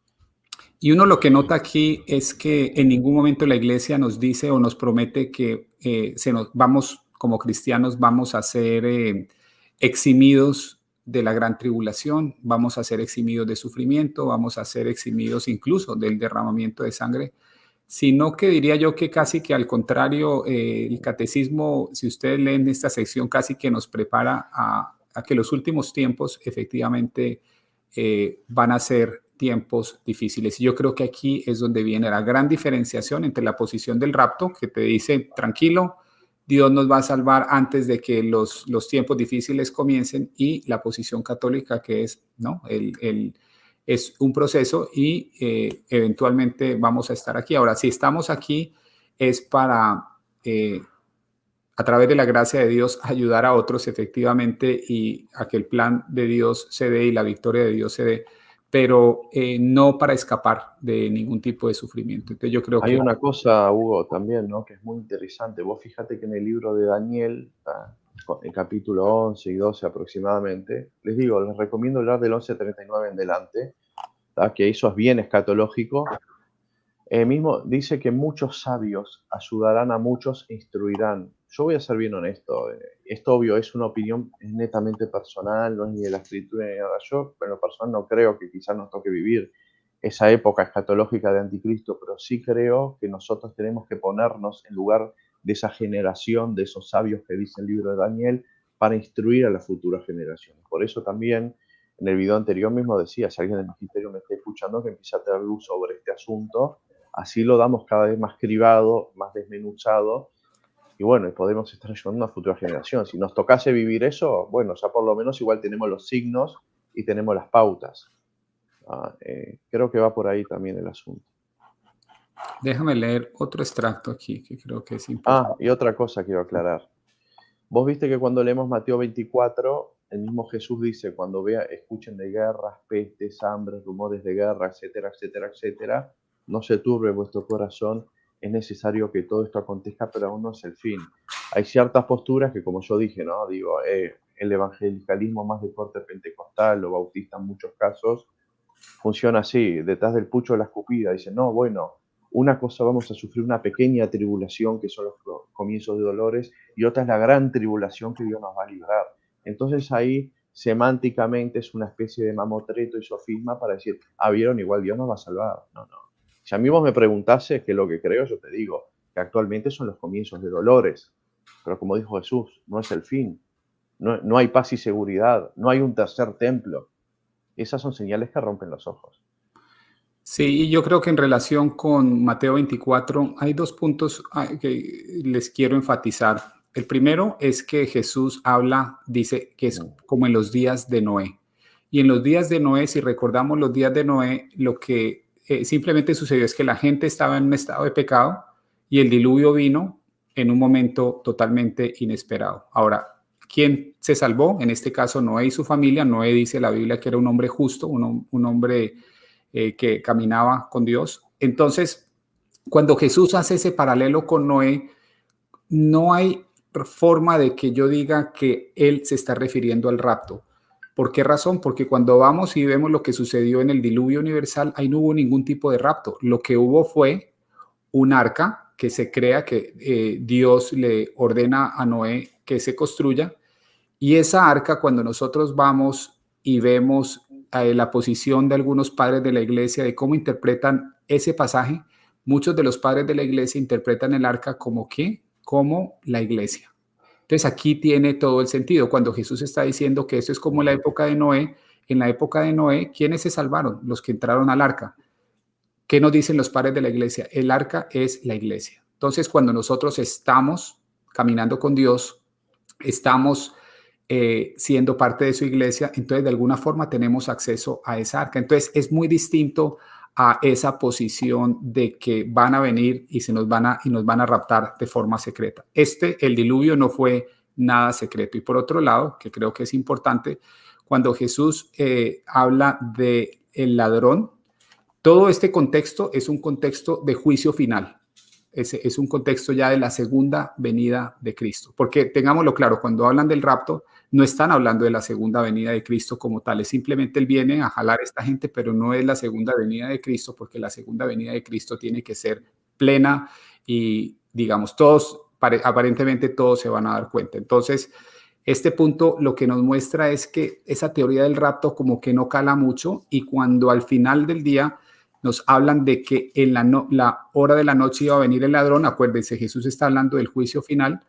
Speaker 1: Y uno lo que nota aquí es que en ningún momento la iglesia nos dice o nos promete que vamos, como cristianos, vamos a ser eximidos de la gran tribulación, vamos a ser eximidos de sufrimiento, vamos a ser eximidos incluso del derramamiento de sangre, sino que diría yo que casi que al contrario, el catecismo, si ustedes leen esta sección, casi que nos prepara a que los últimos tiempos efectivamente van a ser tiempos difíciles. Y yo creo que aquí es donde viene la gran diferenciación entre la posición del rapto, que te dice, tranquilo, Dios nos va a salvar antes de que los tiempos difíciles comiencen, y la posición católica, que es, ¿no? Es un proceso y eventualmente vamos a estar aquí. Ahora, si estamos aquí es para, a través de la gracia de Dios, ayudar a otros efectivamente y a que el plan de Dios se dé y la victoria de Dios se dé, pero no para escapar de ningún tipo de sufrimiento. Entonces yo creo
Speaker 2: Hay
Speaker 1: que...
Speaker 2: una cosa, Hugo, también, ¿no? Que es muy interesante. Vos fíjate que en el libro de Daniel, en capítulo 11 y 12 aproximadamente, les digo, les recomiendo hablar del 11:39 en delante, que eso es bien escatológico. Mismo dice que muchos sabios ayudarán a muchos e instruirán. Yo voy a ser bien honesto, esto obvio es una opinión netamente personal, no es ni de la escritura ni de nada. Yo, en lo personal, no creo que quizás nos toque vivir esa época escatológica de anticristo, pero sí creo que nosotros tenemos que ponernos en lugar de esa generación, de esos sabios que dice el libro de Daniel, para instruir a las futuras generaciones. Por eso también, en el video anterior mismo decía, si alguien del magisterio me está escuchando, que empiece a tener luz sobre este asunto, así lo damos cada vez más cribado, más desmenuzado, y bueno, podemos estar ayudando a una futura generación. Si nos tocase vivir eso, bueno, ya por lo menos igual tenemos los signos y tenemos las pautas. Creo que va por ahí también el asunto.
Speaker 1: Déjame leer otro extracto aquí que creo que es importante.
Speaker 2: Y otra cosa quiero aclarar. Vos viste que cuando leemos Mateo 24, el mismo Jesús dice, cuando escuchen de guerras, pestes, hambres, rumores de guerra, etcétera, etcétera, etcétera, no se turbe vuestro corazón, es necesario que todo esto acontezca, pero aún no es el fin. Hay ciertas posturas que, como yo dije, ¿no? Digo, el evangelicalismo más de corte pentecostal o bautista en muchos casos, funciona así, detrás del pucho de la escupida, dicen, no, bueno, una cosa vamos a sufrir una pequeña tribulación, que son los comienzos de dolores, y otra es la gran tribulación que Dios nos va a librar. Entonces ahí, semánticamente, es una especie de mamotreto y sofisma para decir, vieron, igual Dios nos va a salvar. No. Si a mí vos me preguntases qué es lo que creo, yo te digo que actualmente son los comienzos de dolores, pero como dijo Jesús, no es el fin. No hay paz y seguridad, no hay un tercer templo. Esas son señales que rompen los ojos.
Speaker 1: Sí, y yo creo que en relación con Mateo 24 hay dos puntos que les quiero enfatizar. El primero es que Jesús dice que es como en los días de Noé. Y en los días de Noé, si recordamos los días de Noé, lo que simplemente sucedió es que la gente estaba en un estado de pecado y el diluvio vino en un momento totalmente inesperado. Ahora, ¿quién se salvó? En este caso, Noé y su familia. Noé dice la Biblia que era un hombre justo, un hombre que caminaba con Dios. Entonces, cuando Jesús hace ese paralelo con Noé, no hay forma de que yo diga que él se está refiriendo al rapto. ¿Por qué razón? Porque cuando vamos y vemos lo que sucedió en el diluvio universal, ahí no hubo ningún tipo de rapto. Lo que hubo fue un arca que se crea, que Dios le ordena a Noé que se construya, y esa arca, cuando nosotros vamos y vemos la posición de algunos padres de la iglesia de cómo interpretan ese pasaje, muchos de los padres de la iglesia interpretan el arca como ¿qué? Como la iglesia. Entonces aquí tiene todo el sentido. Cuando Jesús está diciendo que esto es como la época de Noé, en la época de Noé, ¿quiénes se salvaron? Los que entraron al arca. ¿Qué nos dicen los padres de la iglesia? El arca es la iglesia. Entonces, cuando nosotros estamos caminando con Dios, estamos siendo parte de su iglesia, entonces de alguna forma tenemos acceso a esa arca. Entonces es muy distinto a esa posición de que van a venir y nos van a raptar de forma secreta. El diluvio no fue nada secreto. Y por otro lado, que creo que es importante, cuando Jesús habla de el ladrón, todo este contexto es un contexto de juicio final. Es un contexto ya de la segunda venida de Cristo. Porque tengámoslo claro, cuando hablan del rapto, no están hablando de la segunda venida de Cristo como tal. Es simplemente Él viene a jalar a esta gente, pero no es la segunda venida de Cristo, porque la segunda venida de Cristo tiene que ser plena y, digamos, aparentemente todos se van a dar cuenta. Entonces, este punto lo que nos muestra es que esa teoría del rapto como que no cala mucho, y cuando al final del día nos hablan de que en la hora de la noche iba a venir el ladrón, acuérdense, Jesús está hablando del juicio final.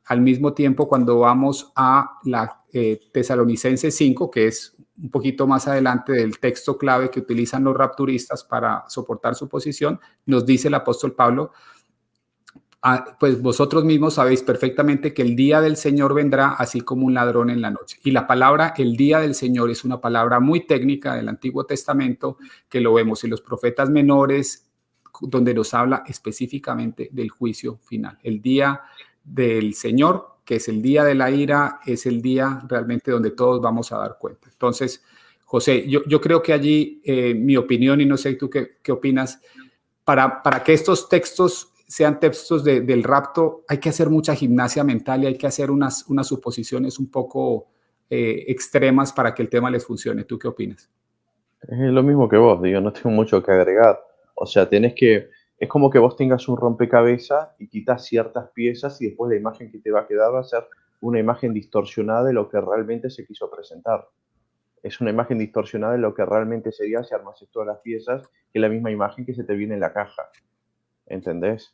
Speaker 1: Al mismo tiempo, cuando vamos a la Tesalonicenses 5, que es un poquito más adelante del texto clave que utilizan los rapturistas para soportar su posición, nos dice el apóstol Pablo: pues vosotros mismos sabéis perfectamente que el día del Señor vendrá así como un ladrón en la noche. Y la palabra el día del Señor es una palabra muy técnica del Antiguo Testamento, que lo vemos en los profetas menores, donde nos habla específicamente del juicio final. El día del Señor, que es el día de la ira, es el día realmente donde todos vamos a dar cuenta. Entonces, José, yo creo que allí mi opinión, y no sé tú qué opinas, para que estos textos sean textos del rapto, hay que hacer mucha gimnasia mental y hay que hacer unas suposiciones un poco extremas para que el tema les funcione. ¿Tú qué opinas?
Speaker 2: Es lo mismo que vos, digo, no tengo mucho que agregar. O sea, es como que vos tengas un rompecabezas y quitas ciertas piezas y después la imagen que te va a quedar va a ser una imagen distorsionada de lo que realmente se quiso presentar. Es una imagen distorsionada de lo que realmente sería si armases todas las piezas, que es la misma imagen que se te viene en la caja. ¿Entendés?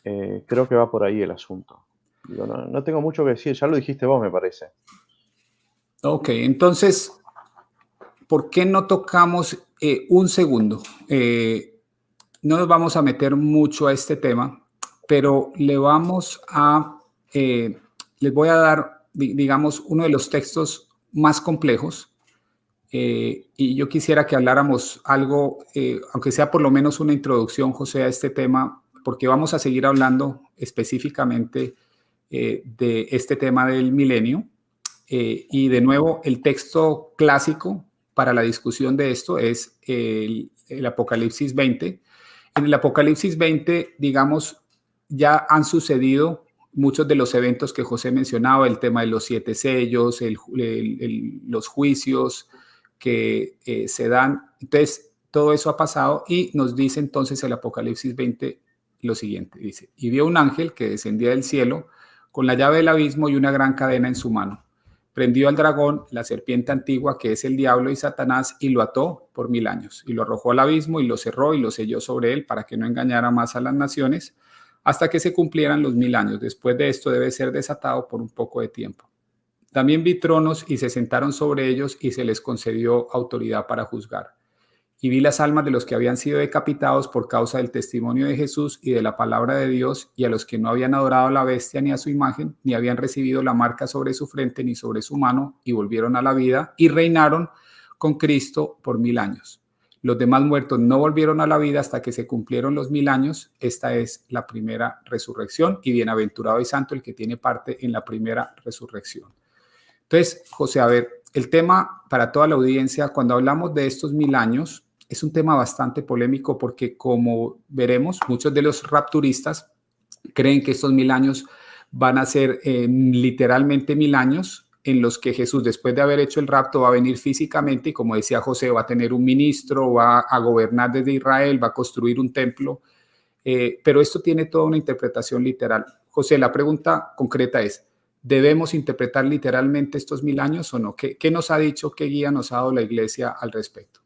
Speaker 2: Creo que va por ahí el asunto. Digo, no tengo mucho que decir, ya lo dijiste vos, me parece.
Speaker 1: Ok, entonces, ¿por qué no tocamos un segundo? No nos vamos a meter mucho a este tema, pero les voy a dar, digamos, uno de los textos más complejos. Y yo quisiera que habláramos algo, aunque sea por lo menos una introducción, José, a este tema, porque vamos a seguir hablando específicamente de este tema del milenio. Y de nuevo, el texto clásico para la discusión de esto es el Apocalipsis 20. En el Apocalipsis 20, digamos, ya han sucedido muchos de los eventos que José mencionaba, el tema de los 7 sellos, los juicios que se dan. Entonces, todo eso ha pasado y nos dice entonces el Apocalipsis 20 lo siguiente. Dice: y vio un ángel que descendía del cielo con la llave del abismo y una gran cadena en su mano. Prendió al dragón, la serpiente antigua, que es el diablo y Satanás, y lo ató por 1000 años, y lo arrojó al abismo y lo cerró y lo selló sobre él para que no engañara más a las naciones hasta que se cumplieran los 1000 años. Después de esto debe ser desatado por un poco de tiempo. También vi tronos y se sentaron sobre ellos y se les concedió autoridad para juzgar. Y vi las almas de los que habían sido decapitados por causa del testimonio de Jesús y de la palabra de Dios, y a los que no habían adorado a la bestia ni a su imagen, ni habían recibido la marca sobre su frente ni sobre su mano, y volvieron a la vida y reinaron con Cristo por 1000 años. Los demás muertos no volvieron a la vida hasta que se cumplieron los 1000 años. Esta es la primera resurrección, y bienaventurado y santo el que tiene parte en la primera resurrección. Entonces, José, a ver, el tema para toda la audiencia, cuando hablamos de estos 1000 años, es un tema bastante polémico porque, como veremos, muchos de los rapturistas creen que estos 1000 años van a ser literalmente 1000 años en los que Jesús, después de haber hecho el rapto, va a venir físicamente y, como decía José, va a tener un ministro, va a gobernar desde Israel, va a construir un templo. Pero esto tiene toda una interpretación literal. José, la pregunta concreta es: ¿debemos interpretar literalmente estos 1000 años o no? ¿Qué nos ha dicho, qué guía nos ha dado la Iglesia al respecto?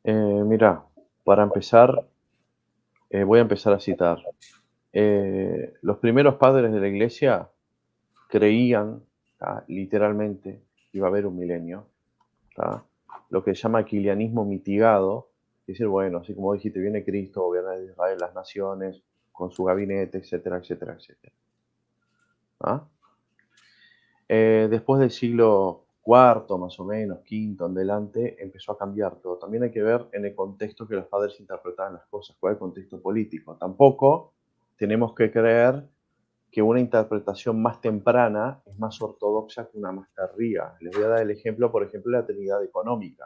Speaker 2: Mira, para empezar, voy a empezar a citar. Los primeros padres de la iglesia creían, literalmente, que iba a haber un milenio, ¿tá? Lo que se llama quilianismo mitigado, es decir, bueno, así como dijiste, viene Cristo, gobierna de Israel las naciones, con su gabinete, etcétera, etcétera, etcétera. ¿Ah? Después del siglo IV, más o menos, quinto en adelante, empezó a cambiar todo. También hay que ver en el contexto que los padres interpretaban las cosas, cuál es el contexto político. Tampoco tenemos que creer que una interpretación más temprana es más ortodoxa que una más tardía. Les voy a dar el ejemplo, por ejemplo, de la Trinidad económica.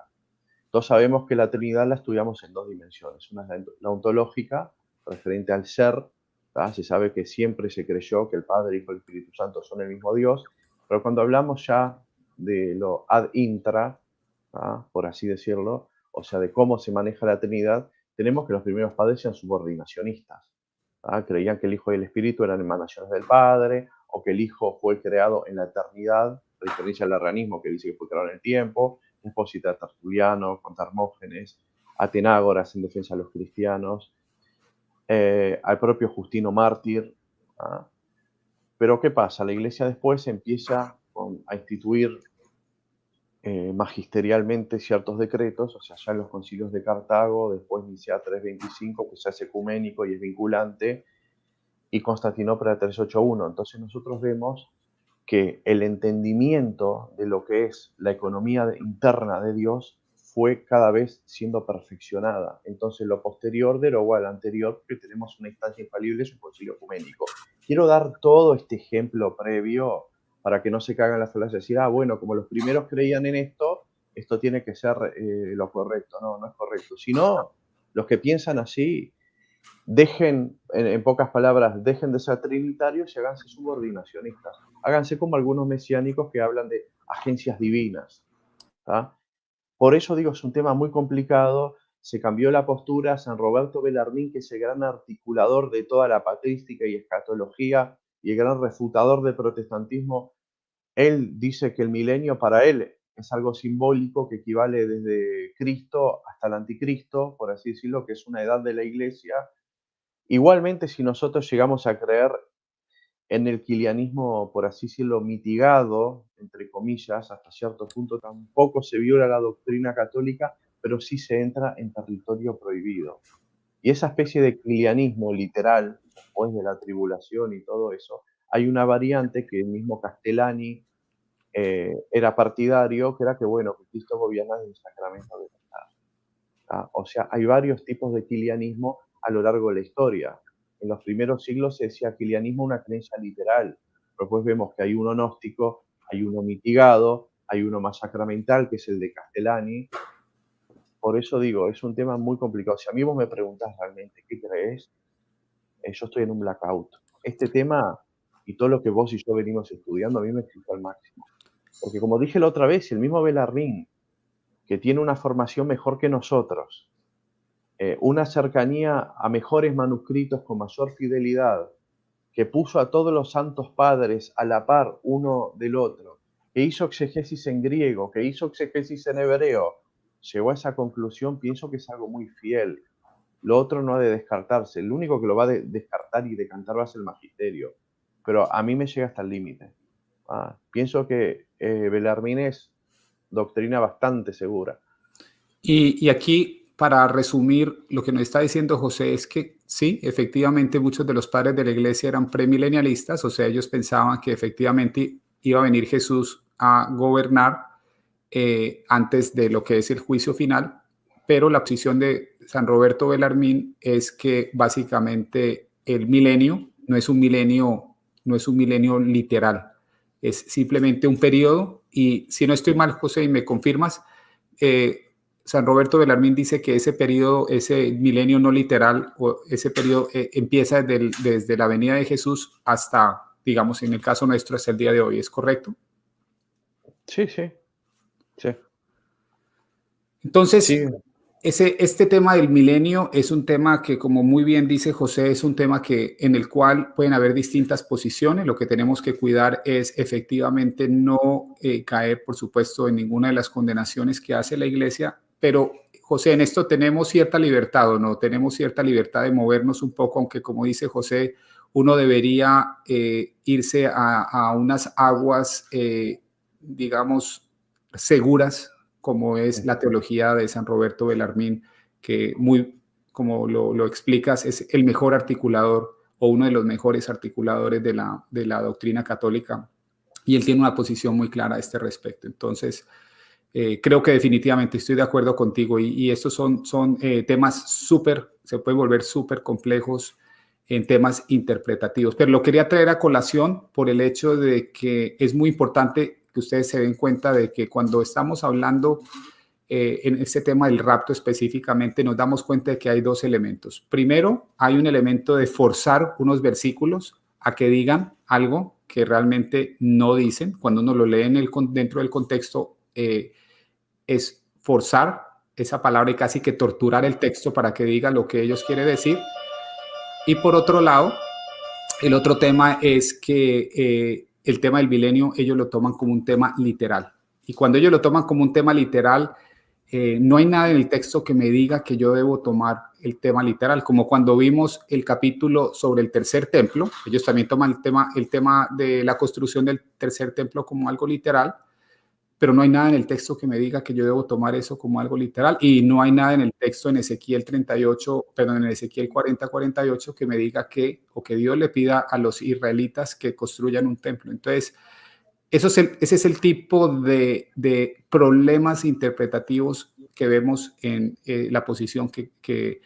Speaker 2: Todos sabemos que la Trinidad la estudiamos en dos dimensiones. Una es la ontológica, referente al ser. ¿tá? Se sabe que siempre se creyó que el Padre, Hijo y el Espíritu Santo son el mismo Dios, pero cuando hablamos ya de lo ad intra, ¿tá? Por así decirlo, o sea, de cómo se maneja la Trinidad, tenemos que los primeros padres eran subordinacionistas. ¿tá? Creían que el Hijo y el Espíritu eran emanaciones del Padre, o que el Hijo fue creado en la eternidad, a diferencia del arrianismo que dice que fue creado en el tiempo, Espósito, Tertuliano, con Hermógenes, Atenágoras en defensa de los cristianos, al propio Justino Mártir. ¿tá? Pero ¿qué pasa? La Iglesia después empieza a instituir magisterialmente ciertos decretos, o sea, ya en los concilios de Cartago, después Nicea 325, que se hace ecuménico y es vinculante, y Constantinopla 381. Entonces nosotros vemos que el entendimiento de lo que es la economía interna de Dios fue cada vez siendo perfeccionada. Entonces lo posterior derogó al anterior, porque tenemos una instancia infalible, es un concilio ecuménico. Quiero dar todo este ejemplo previo para que no se caigan las falacias, decir, bueno, como los primeros creían en esto, esto tiene que ser lo correcto. No, no es correcto. Sino los que piensan así, dejen, en pocas palabras, dejen de ser trinitarios y háganse subordinacionistas. Háganse como algunos mesiánicos que hablan de agencias divinas. ¿tá? Por eso digo, es un tema muy complicado. Se cambió la postura. San Roberto Bellarmín, que es el gran articulador de toda la patrística y escatología y el gran refutador del protestantismo, él dice que el milenio para él es algo simbólico que equivale desde Cristo hasta el anticristo, por así decirlo, que es una edad de la iglesia. Igualmente, si nosotros llegamos a creer en el kilianismo, por así decirlo, mitigado, entre comillas, hasta cierto punto, tampoco se viola la doctrina católica, pero sí se entra en territorio prohibido. Y esa especie de kilianismo literal, después de la tribulación y todo eso, hay una variante que el mismo Castellani era partidario, que era que, bueno, que Cristo gobierna desde el sacramento de la O sea, hay varios tipos de kilianismo a lo largo de la historia. En los primeros siglos se decía kilianismo una creencia literal, pero después vemos que hay uno gnóstico, hay uno mitigado, hay uno más sacramental, que es el de Castellani. Por eso digo, es un tema muy complicado. Si a mí vos me preguntás realmente qué crees, yo estoy en un blackout. Este tema y todo lo que vos y yo venimos estudiando a mí me excita al máximo. Porque como dije la otra vez, el mismo Bellarmín, que tiene una formación mejor que nosotros, una cercanía a mejores manuscritos con mayor fidelidad, que puso a todos los santos padres a la par uno del otro, que hizo exegesis en griego, que hizo exegesis en hebreo, llegó a esa conclusión, pienso que es algo muy fiel. Lo otro no ha de descartarse. El único que lo va a descartar y decantar va a ser el magisterio. Pero a mí me llega hasta el límite. Pienso que Bellarmín es doctrina bastante segura.
Speaker 1: Y aquí, para resumir, lo que nos está diciendo José es que sí, efectivamente muchos de los padres de la iglesia eran premilenialistas, o sea, ellos pensaban que efectivamente iba a venir Jesús a gobernar antes de lo que es el juicio final, pero la posición de San Roberto Bellarmín es que básicamente el milenio no es un milenio, no es un milenio literal, es simplemente un periodo. Y si no estoy mal, José, y me confirmas, San Roberto Bellarmín dice que ese periodo, ese milenio no literal, o ese periodo empieza desde la venida de Jesús hasta, digamos, en el caso nuestro, hasta el día de hoy. ¿Es correcto?
Speaker 2: Sí, sí. Sí.
Speaker 1: Entonces,
Speaker 2: Sí.
Speaker 1: este tema del milenio es un tema que, como muy bien dice José, es un tema en el cual pueden haber distintas posiciones. Lo que tenemos que cuidar es efectivamente no caer, por supuesto, en ninguna de las condenaciones que hace la Iglesia. Pero, José, en esto tenemos cierta libertad, ¿o no? Tenemos cierta libertad de movernos un poco, aunque, como dice José, uno debería irse a unas aguas, digamos, seguras, como es la teología de San Roberto Bellarmín, que muy, como lo explicas, es el mejor articulador o uno de los mejores articuladores de la doctrina católica, y él tiene una posición muy clara a este respecto. Entonces, creo que definitivamente estoy de acuerdo contigo, y estos son temas se pueden volver súper complejos, en temas interpretativos. Pero lo quería traer a colación por el hecho de que es muy importante que ustedes se den cuenta de que cuando estamos hablando en este tema del rapto específicamente, nos damos cuenta de que hay dos elementos. Primero, hay un elemento de forzar unos versículos a que digan algo que realmente no dicen. Cuando uno lo lee dentro del contexto, es forzar esa palabra y casi que torturar el texto para que diga lo que ellos quieren decir. Y por otro lado, el otro tema es que el tema del milenio ellos lo toman como un tema literal. Y cuando ellos lo toman como un tema literal, no hay nada en el texto que me diga que yo debo tomar el tema literal, como cuando vimos el capítulo sobre el tercer templo. Ellos también toman el tema de la construcción del tercer templo como algo literal, pero no hay nada en el texto que me diga que yo debo tomar eso como algo literal, y no hay nada en el texto en Ezequiel 38, perdón, en Ezequiel 40-48 que me diga que, o que Dios le pida a los israelitas que construyan un templo. Entonces, ese es el tipo de problemas interpretativos que vemos en la posición que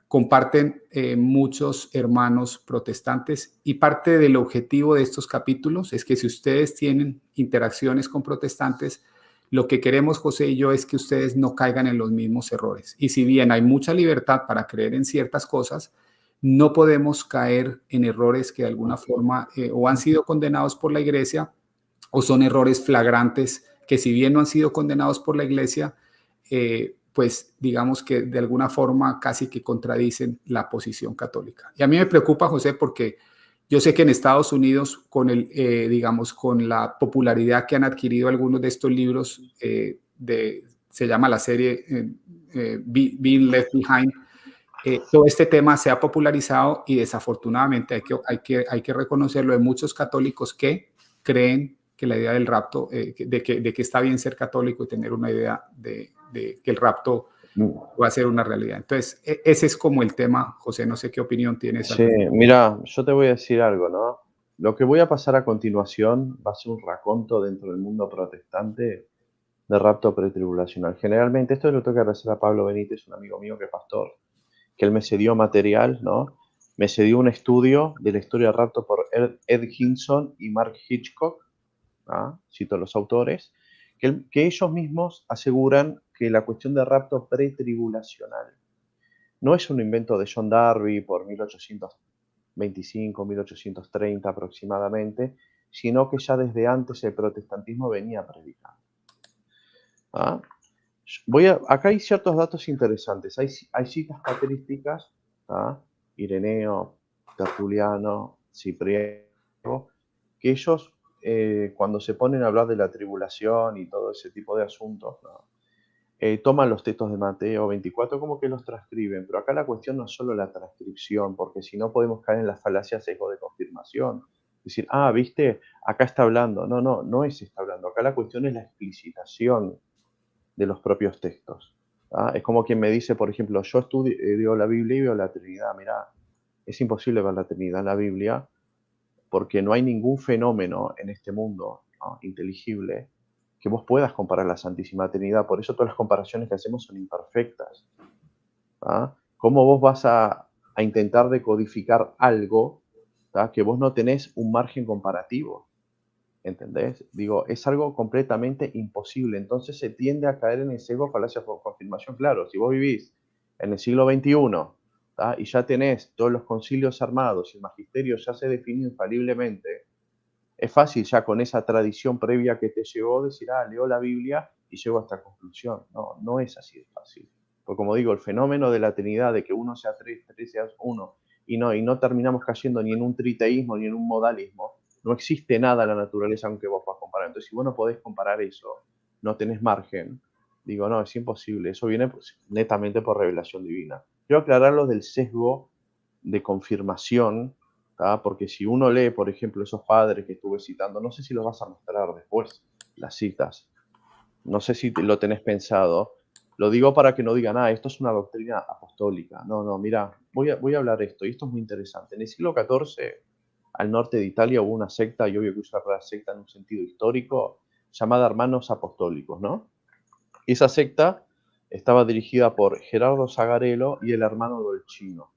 Speaker 1: comparten muchos hermanos protestantes, y parte del objetivo de estos capítulos es que si ustedes tienen interacciones con protestantes, lo que queremos José y yo es que ustedes no caigan en los mismos errores. Y si bien hay mucha libertad para creer en ciertas cosas, no podemos caer en errores que de alguna forma o han sido condenados por la iglesia, o son errores flagrantes que si bien no han sido condenados por la iglesia, pues digamos que de alguna forma casi que contradicen la posición católica. Y a mí me preocupa, José, porque yo sé que en Estados Unidos, digamos, con la popularidad que han adquirido algunos de estos libros, se llama la serie Being Left Behind, todo este tema se ha popularizado y desafortunadamente hay que reconocerlo, hay muchos católicos que creen que la idea del rapto, de que está bien ser católico y tener una idea de que el rapto va a ser una realidad. Entonces, ese es como el tema, José, no sé qué opinión tienes.
Speaker 2: Sí, mira, yo te voy a decir algo, ¿no? Lo que voy a pasar a continuación va a ser un raconto dentro del mundo protestante de rapto pretribulacional. Generalmente, esto es lo que tengo que agradecer a Pablo Benítez, un amigo mío que es pastor, que él me cedió material, ¿no? Me cedió un estudio de la historia del rapto por Ed Hinson y Mark Hitchcock, ¿ah? Cito los autores, que ellos mismos aseguran que la cuestión de rapto pretribulacional no es un invento de John Darby por 1825, 1830 aproximadamente, sino que ya desde antes el protestantismo venía predicando. ¿Ah? Acá hay ciertos datos interesantes. Hay citas patrísticas, ¿ah? Ireneo, Tertuliano, Cipriano, que ellos cuando se ponen a hablar de la tribulación y todo ese tipo de asuntos, ¿no? Toman los textos de Mateo 24 como que los transcriben, pero acá la cuestión no es solo la transcripción, porque si no podemos caer en la falacia sesgo de confirmación. Decir, viste, acá está hablando. No es está hablando. Acá la cuestión es la explicitación de los propios textos. Es como quien me dice, por ejemplo, yo estudio la Biblia y veo la Trinidad. Mirá, es imposible ver la Trinidad en la Biblia porque no hay ningún fenómeno en este mundo, ¿no?, inteligible que vos puedas comparar la Santísima Trinidad. Por eso todas las comparaciones que hacemos son imperfectas. ¿Cómo vos vas a intentar decodificar algo que vos no tenés un margen comparativo? ¿Entendés? Digo, es algo completamente imposible. Entonces se tiende a caer en el sesgo falacia por confirmación. Claro, si vos vivís en el siglo XXI y ya tenés todos los concilios armados y el magisterio ya se define infaliblemente, es fácil ya con esa tradición previa que te llevó decir, leo la Biblia y llego a esta conclusión. No es así de fácil. Porque como digo, el fenómeno de la Trinidad, de que uno sea tres, tres sea uno, y no terminamos cayendo ni en un triteísmo ni en un modalismo, no existe nada en la naturaleza aunque vos puedas comparar. Entonces, si vos no podés comparar eso, no tenés margen, digo, no, es imposible. Eso viene netamente por revelación divina. Quiero aclarar lo del sesgo de confirmación, porque si uno lee, por ejemplo, esos padres que estuve citando, no sé si los vas a mostrar después, las citas. No sé si lo tenés pensado. Lo digo para que no digan, esto es una doctrina apostólica. No, mira, voy a hablar esto, y esto es muy interesante. En el siglo XIV, al norte de Italia, hubo una secta, y obvio que uso la palabra secta en un sentido histórico, llamada Hermanos Apostólicos, ¿no? Esa secta estaba dirigida por Gerardo Zagarello y el hermano Dolcino.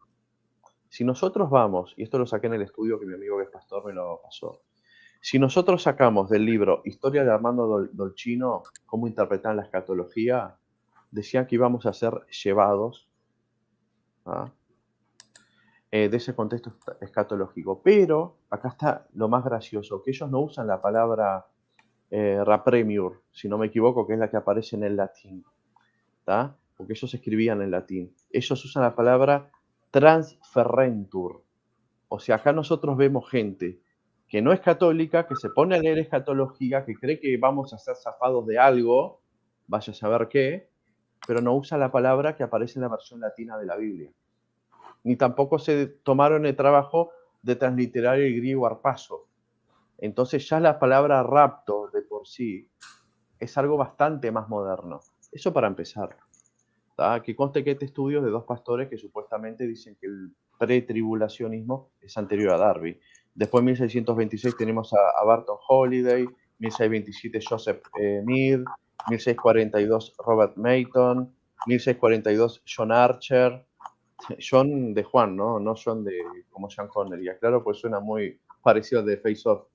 Speaker 2: Si nosotros vamos, y esto lo saqué en el estudio que mi amigo que es pastor me lo pasó, si nosotros sacamos del libro Historia de Armando Dolcino, cómo interpretar la escatología, decían que íbamos a ser llevados, ¿ah? De ese contexto escatológico. Pero acá está lo más gracioso, que ellos no usan la palabra rapremiur, si no me equivoco, que es la que aparece en el latín, ¿tá? Porque ellos escribían en latín. Ellos usan la palabra transferentur. O sea, acá nosotros vemos gente que no es católica, que se pone a leer escatología, que cree que vamos a ser zafados de algo, vaya a saber qué, pero no usa la palabra que aparece en la versión latina de la Biblia. Ni tampoco se tomaron el trabajo de transliterar el griego arpazo. Entonces ya la palabra rapto de por sí es algo bastante más moderno. Eso para empezar. ¿Tá? Que conste que este estudio es de dos pastores que supuestamente dicen que el pretribulacionismo es anterior a Darby. Después en 1626 tenemos a Barton Holiday, 1627 Joseph Mead, 1642 Robert Mayton, 1642 John Archer, John de Juan, ¿no? No John de como Sean Connery. Claro, pues suena muy parecido al de Face Off.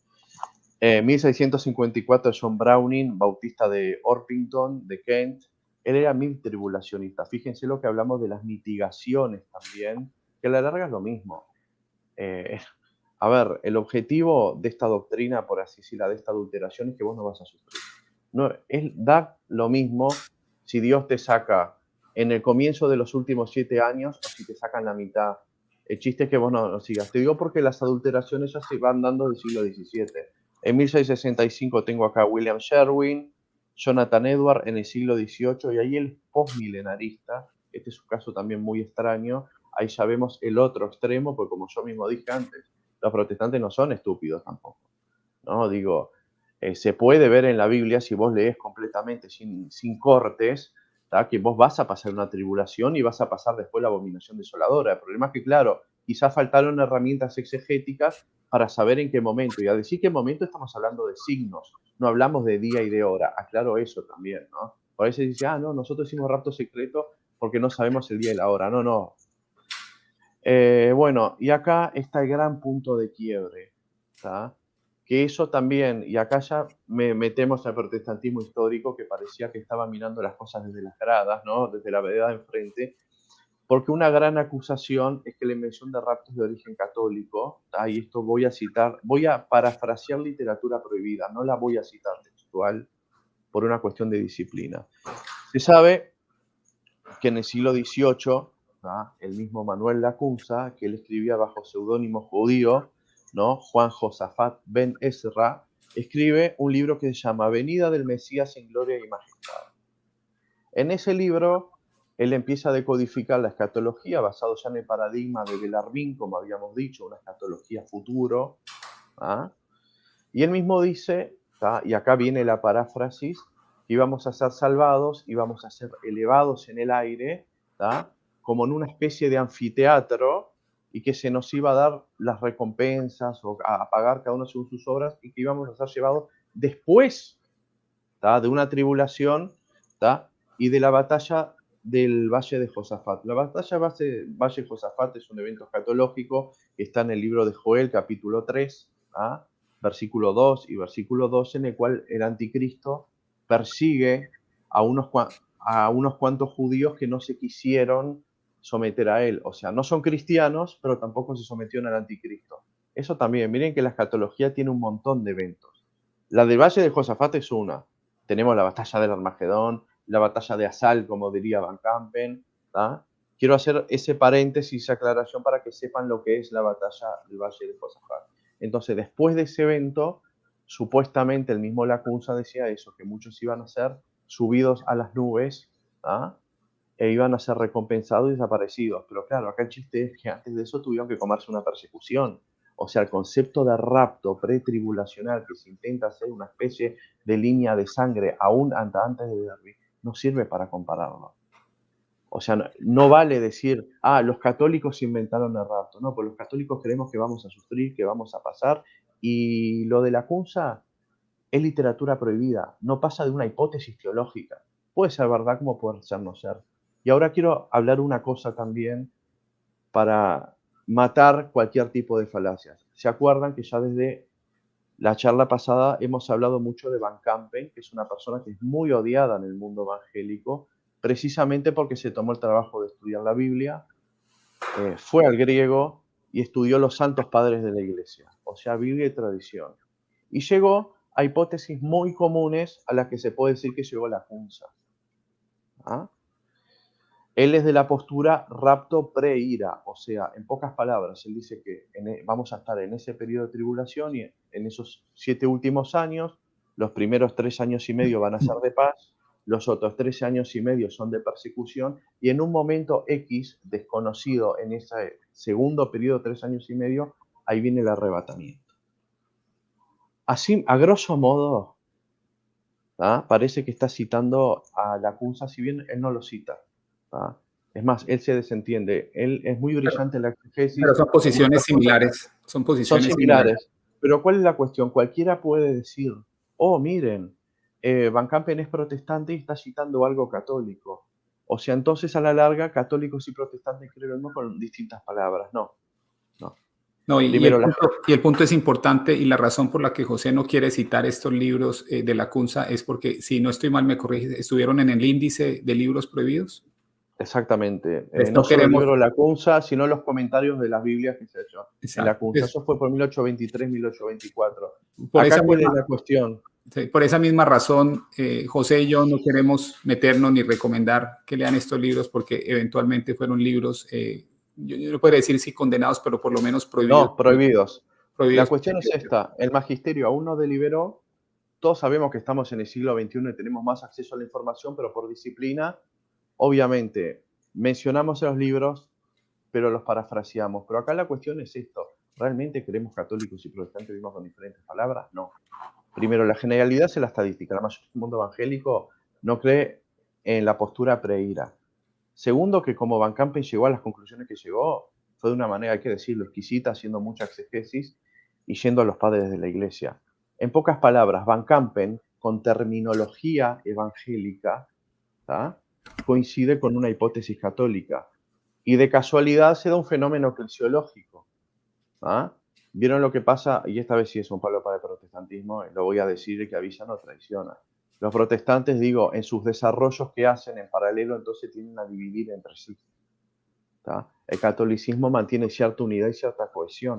Speaker 2: 1654 John Browning, bautista de Orpington, de Kent. Él era tribulacionista. Fíjense lo que hablamos de las mitigaciones también, que a la larga es lo mismo. A ver, el objetivo de esta doctrina, por así decirlo, de esta adulteración, es que vos no vas a sufrir. No, da lo mismo si Dios te saca en el comienzo de los últimos 7 años o si te sacan la mitad. El chiste es que vos no sigas. Te digo porque las adulteraciones ya se van dando del siglo XVII. En 1665 tengo acá a William Sherwin, Jonathan Edward en el siglo XVIII, y ahí el postmilenarista, este es un caso también muy extraño, ahí ya vemos el otro extremo, porque como yo mismo dije antes, los protestantes no son estúpidos tampoco, ¿no? Digo, se puede ver en la Biblia, si vos lees completamente, sin cortes, ¿tá? Que vos vas a pasar una tribulación y vas a pasar después la abominación desoladora. El problema es que, claro, quizás faltaron herramientas exegéticas para saber en qué momento. Y a decir qué momento estamos hablando de signos, no hablamos de día y de hora. Aclaro eso también, ¿no? A veces dice, no, nosotros hicimos rapto secreto porque no sabemos el día y la hora. No, no. Bueno, y acá está el gran punto de quiebre, ¿tá? Que eso también, y acá ya metemos al protestantismo histórico, que parecía que estaba mirando las cosas desde las gradas, ¿no? Desde la vereda de enfrente, porque una gran acusación es que la invención de raptos de origen católico, ¿tá? Y esto voy a citar, voy a parafrasear literatura prohibida, no la voy a citar textual por una cuestión de disciplina. Se sabe que en el siglo XVIII, ¿tá? El mismo Manuel Lacunza, que él escribía bajo seudónimo judío, ¿no? Juan Josafat ben Ezra, escribe un libro que se llama Venida del Mesías en Gloria y Majestad. En ese libro, él empieza a decodificar la escatología basado ya en el paradigma de Bellarmine, como habíamos dicho, una escatología futuro. ¿Ah? Y él mismo dice, ¿tá? Y acá viene la paráfrasis, que íbamos a ser salvados, íbamos a ser elevados en el aire, ¿tá? Como en una especie de anfiteatro, y que se nos iba a dar las recompensas o a pagar cada uno según sus obras, y que íbamos a ser llevados después, ¿tá? De una tribulación, ¿tá? Y de la batalla del Valle de Josafat. La batalla Valle de Josafat es un evento escatológico que está en el libro de Joel, capítulo 3, ¿tá? Versículo 2 y versículo 12, en el cual el anticristo persigue a unos cuantos judíos que no se quisieron someter a él. O sea, no son cristianos, pero tampoco se sometieron al anticristo. Eso también, miren que la escatología tiene un montón de eventos. La del Valle de Josafat es una. Tenemos la batalla del Armagedón, la batalla de Asal, como diría Van Campen. ¿Tá? Quiero hacer ese paréntesis, esa aclaración para que sepan lo que es la batalla del Valle de Josafat. Entonces, después de ese evento, supuestamente el mismo Lacunza decía eso, que muchos iban a ser subidos a las nubes, ¿tá? E iban a ser recompensados y desaparecidos. Pero claro, acá el chiste es que antes de eso tuvieron que comerse una persecución. O sea, el concepto de rapto pretribulacional que se intenta hacer una especie de línea de sangre aún antes de Derby, no sirve para compararlo. O sea, no vale decir, los católicos inventaron el rapto. No, pues los católicos creemos que vamos a sufrir, que vamos a pasar. Y lo de Lacunza es literatura prohibida, no pasa de una hipótesis teológica. Puede ser verdad como puede ser no ser. Y ahora quiero hablar una cosa también matar cualquier tipo de falacias. ¿Se acuerdan que ya desde la charla pasada hemos hablado mucho de Van Kampen, que es una persona que es muy odiada en el mundo evangélico, precisamente porque se tomó el trabajo de estudiar la Biblia, fue al griego y estudió los santos padres de la iglesia, o sea, Biblia y tradición. Y llegó a hipótesis muy comunes a las que se puede decir que llegó la Kunza. ¿Ah? Él es de la postura rapto pre-ira, o sea, en pocas palabras, él dice que vamos a estar en ese periodo de tribulación y en esos 7 últimos años, los primeros 3 años y medio van a ser de paz, los otros 13 años y medio son de persecución y en un momento X, desconocido en ese segundo periodo de 3 años y medio, ahí viene el arrebatamiento. Así, a grosso modo, ¿ah? Parece que está citando a la Kunza, si bien él no lo cita. ¿Ah? Es más, él se desentiende. Él es muy brillante en la exegesis.
Speaker 1: Pero son posiciones similares. Son
Speaker 2: Son
Speaker 1: posiciones
Speaker 2: similares. Pero ¿cuál es la cuestión? Cualquiera puede decir, oh, miren, Van Kampen es protestante y está citando algo católico. O sea, entonces a la larga, católicos y protestantes creen lo mismo con distintas palabras. No, no.
Speaker 1: No,
Speaker 2: Primero,
Speaker 1: y el punto es importante y la razón por la que José no quiere citar estos libros de la Kunza es porque, si no estoy mal, me corrige, estuvieron en el índice de libros prohibidos.
Speaker 2: Exactamente.
Speaker 1: Pues
Speaker 2: No
Speaker 1: no
Speaker 2: solo el
Speaker 1: queremos,
Speaker 2: libro de la Kunza, sino los comentarios de las Biblias que se ha hecho en la
Speaker 1: exacto.
Speaker 2: Kunza. Eso fue por 1823, 1824.
Speaker 1: Por
Speaker 2: Acá,
Speaker 1: esa
Speaker 2: ¿cuál es
Speaker 1: misma,
Speaker 2: la cuestión?
Speaker 1: sí, por esa misma razón, José y yo no queremos meternos ni recomendar que lean estos libros porque eventualmente fueron libros, yo no podría decir si condenados, pero por lo menos prohibidos.
Speaker 2: No, prohibidos. La
Speaker 1: Prohibidos.
Speaker 2: cuestión es esta. El magisterio aún no deliberó. Todos sabemos que estamos en el siglo XXI y tenemos más acceso a la información, pero por disciplina, obviamente, mencionamos los libros, pero los parafraseamos. Pero acá la cuestión es esto. ¿Realmente queremos católicos y protestantes vivimos con diferentes palabras? No. Primero, la generalidad es la estadística. La mayoría del mundo evangélico no cree en la postura pre-ira. Segundo, que como Van Kampen llegó a las conclusiones que llegó, fue de una manera, hay que decirlo, exquisita, haciendo mucha exegesis y yendo a los padres de la iglesia. En pocas palabras, Van Kampen, con terminología evangélica, ¿tá?, coincide con una hipótesis católica. Y de casualidad se da un fenómeno eclesiológico. ¿Ah? ¿Vieron lo que pasa? Y esta vez sí es un palo para el protestantismo, lo voy a decir, que avisa no traiciona. Los protestantes, digo, en sus desarrollos que hacen en paralelo, entonces tienden a dividir entre sí. ¿Tá? El catolicismo mantiene cierta unidad y cierta cohesión.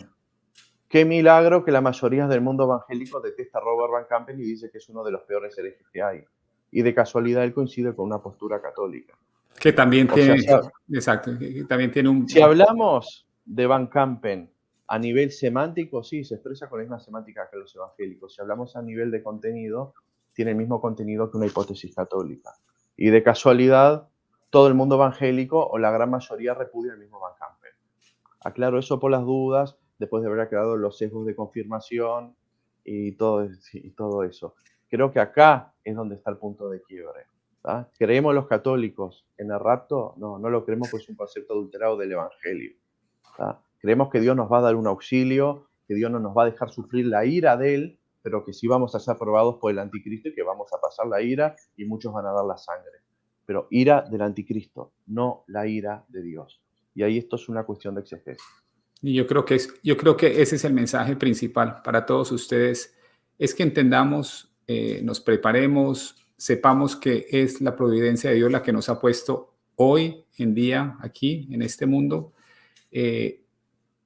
Speaker 2: Qué milagro que la mayoría del mundo evangélico detesta a Robert Van Kampen y dice que es uno de los peores herejes que hay. Y de casualidad él coincide con una postura católica.
Speaker 1: Que también
Speaker 2: O
Speaker 1: tiene,
Speaker 2: sea,
Speaker 1: exacto, que también tiene un...
Speaker 2: si hablamos de Van Kampen a nivel semántico, sí, se expresa con la misma semántica que los evangélicos. Si hablamos a nivel de contenido, tiene el mismo contenido que una hipótesis católica. Y de casualidad, todo el mundo evangélico, o la gran mayoría, repudia el mismo Van Kampen. Aclaro eso por las dudas, después de haber aclarado los sesgos de confirmación y todo eso. Creo que acá es donde está el punto de quiebre. ¿Tá? ¿Creemos los católicos en el rapto? No, no lo creemos, pues es un concepto adulterado del evangelio. ¿Tá? Creemos que Dios nos va a dar un auxilio, que Dios no nos va a dejar sufrir la ira de Él, pero que sí vamos a ser probados por el anticristo y que vamos a pasar la ira y muchos van a dar la sangre. Pero ira del anticristo, no la ira de Dios. Y ahí esto es una cuestión de exegesis.
Speaker 1: Y yo creo que ese es el mensaje principal para todos ustedes, es que entendamos, nos preparemos, sepamos que es la providencia de Dios la que nos ha puesto hoy en día aquí en este mundo.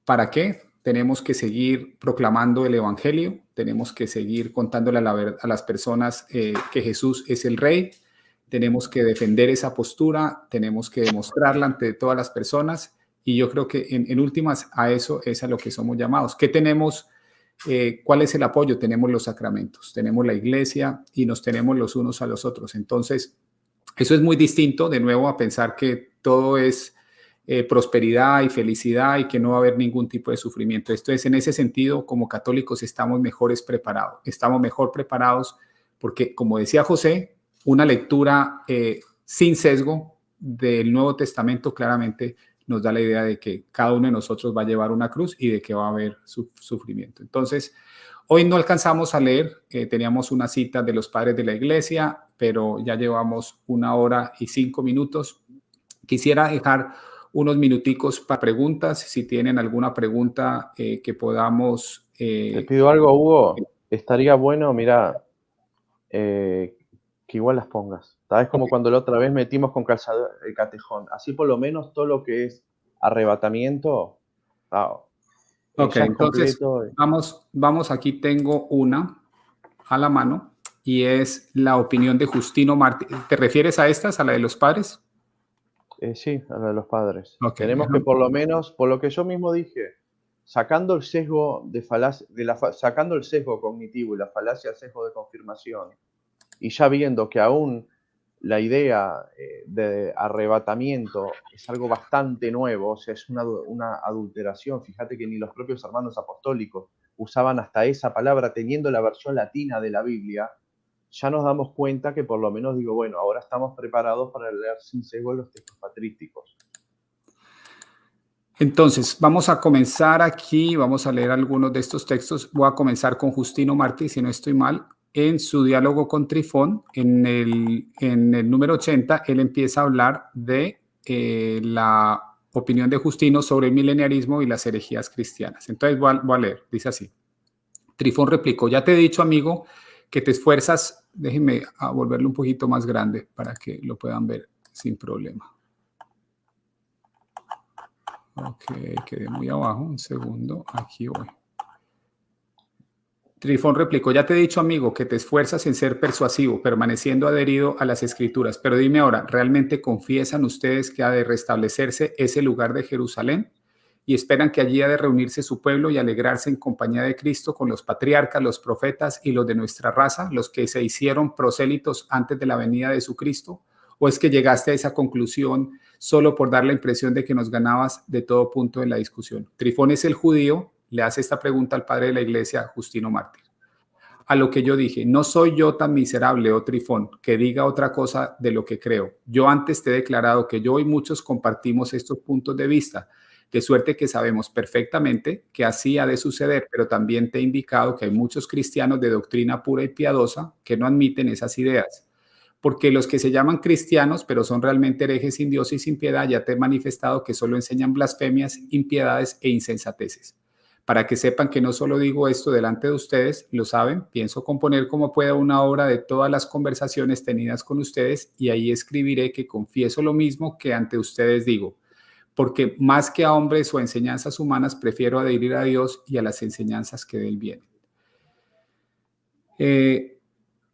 Speaker 1: ¿Para qué? Tenemos que seguir proclamando el evangelio, tenemos que seguir contándole a las personas que Jesús es el Rey, tenemos que defender esa postura, tenemos que demostrarla ante todas las personas. Y yo creo que en últimas a eso es a lo que somos llamados. ¿Qué tenemos? ¿Cuál es el apoyo? Tenemos los sacramentos, tenemos la iglesia y nos tenemos los unos a los otros. Entonces, eso es muy distinto, de nuevo, a pensar que todo es prosperidad y felicidad y que no va a haber ningún tipo de sufrimiento. Esto es, en ese sentido, como católicos estamos mejor preparados porque, como decía José, una lectura sin sesgo del Nuevo Testamento claramente nos da la idea de que cada uno de nosotros va a llevar una cruz y de que va a haber sufrimiento. Entonces, hoy no alcanzamos a leer, teníamos una cita de los padres de la iglesia, pero ya llevamos 1 hora y 5 minutos. Quisiera dejar unos minuticos para preguntas. Si tienen alguna pregunta que podamos...
Speaker 2: Te pido algo, Hugo. Estaría bueno, mira, que igual las pongas. Tal vez como
Speaker 1: Ok.
Speaker 2: cuando la otra vez metimos con calzador el catejón. Así por lo menos todo lo que es arrebatamiento,
Speaker 1: Ok,
Speaker 2: ya es
Speaker 1: entonces
Speaker 2: completo.
Speaker 1: vamos, aquí tengo una a la mano y es la opinión de Justino Martí. ¿Te refieres a estas, a la de los padres?
Speaker 2: Sí, a la de los padres.
Speaker 1: Ok,
Speaker 2: Tenemos que por lo menos, por lo que yo mismo dije, sacando el sesgo de sacando el sesgo cognitivo y la falacia sesgo de confirmación, y ya viendo que aún la idea de arrebatamiento es algo bastante nuevo, o sea, es una adulteración. Fíjate que ni los propios hermanos apostólicos usaban hasta esa palabra, teniendo la versión latina de la Biblia. Ya nos damos cuenta que por lo menos digo, bueno, ahora estamos preparados para leer sin sesgo los textos patrísticos.
Speaker 1: entonces vamos a comenzar aquí, vamos a leer algunos de estos textos. Voy a comenzar con Justino Martí, si no estoy mal. En su diálogo con Trifón, en el número 80, él empieza a hablar de la opinión de Justino sobre el mileniarismo y las herejías cristianas. Entonces voy a leer, dice así. Trifón replicó, ya te he dicho, amigo, que te esfuerzas, déjenme volverlo un poquito más grande para que lo puedan ver sin problema. Ok, quedé muy abajo, un segundo, aquí voy. Trifón replicó, ya te he dicho, amigo, que te esfuerzas en ser persuasivo, permaneciendo adherido a las Escrituras, pero dime ahora, ¿realmente confiesan ustedes que ha de restablecerse ese lugar de Jerusalén? Y esperan que allí ha de reunirse su pueblo y alegrarse en compañía de Cristo con los patriarcas, los profetas y los de nuestra raza, los que se hicieron prosélitos antes de la venida de su Cristo. ¿O es que llegaste a esa conclusión solo por dar la impresión de que nos ganabas de todo punto en la discusión? Trifón es el judío, le hace esta pregunta al padre de la iglesia, Justino Mártir. A lo que yo dije, no soy yo tan miserable, oh Trifón, que diga otra cosa de lo que creo. Yo antes te he declarado que yo y muchos compartimos estos puntos de vista, de suerte que sabemos perfectamente que así ha de suceder, pero también te he indicado que hay muchos cristianos de doctrina pura y piadosa que no admiten esas ideas. Porque los que se llaman cristianos, pero son realmente herejes sin Dios y sin piedad, ya te he manifestado que solo enseñan blasfemias, impiedades e insensateces. Para que sepan que no solo digo esto delante de ustedes, lo saben, pienso componer como pueda una obra de todas las conversaciones tenidas con ustedes y ahí escribiré que confieso lo mismo que ante ustedes digo, porque más que a hombres o a enseñanzas humanas prefiero adherir a Dios y a las enseñanzas que de él vienen.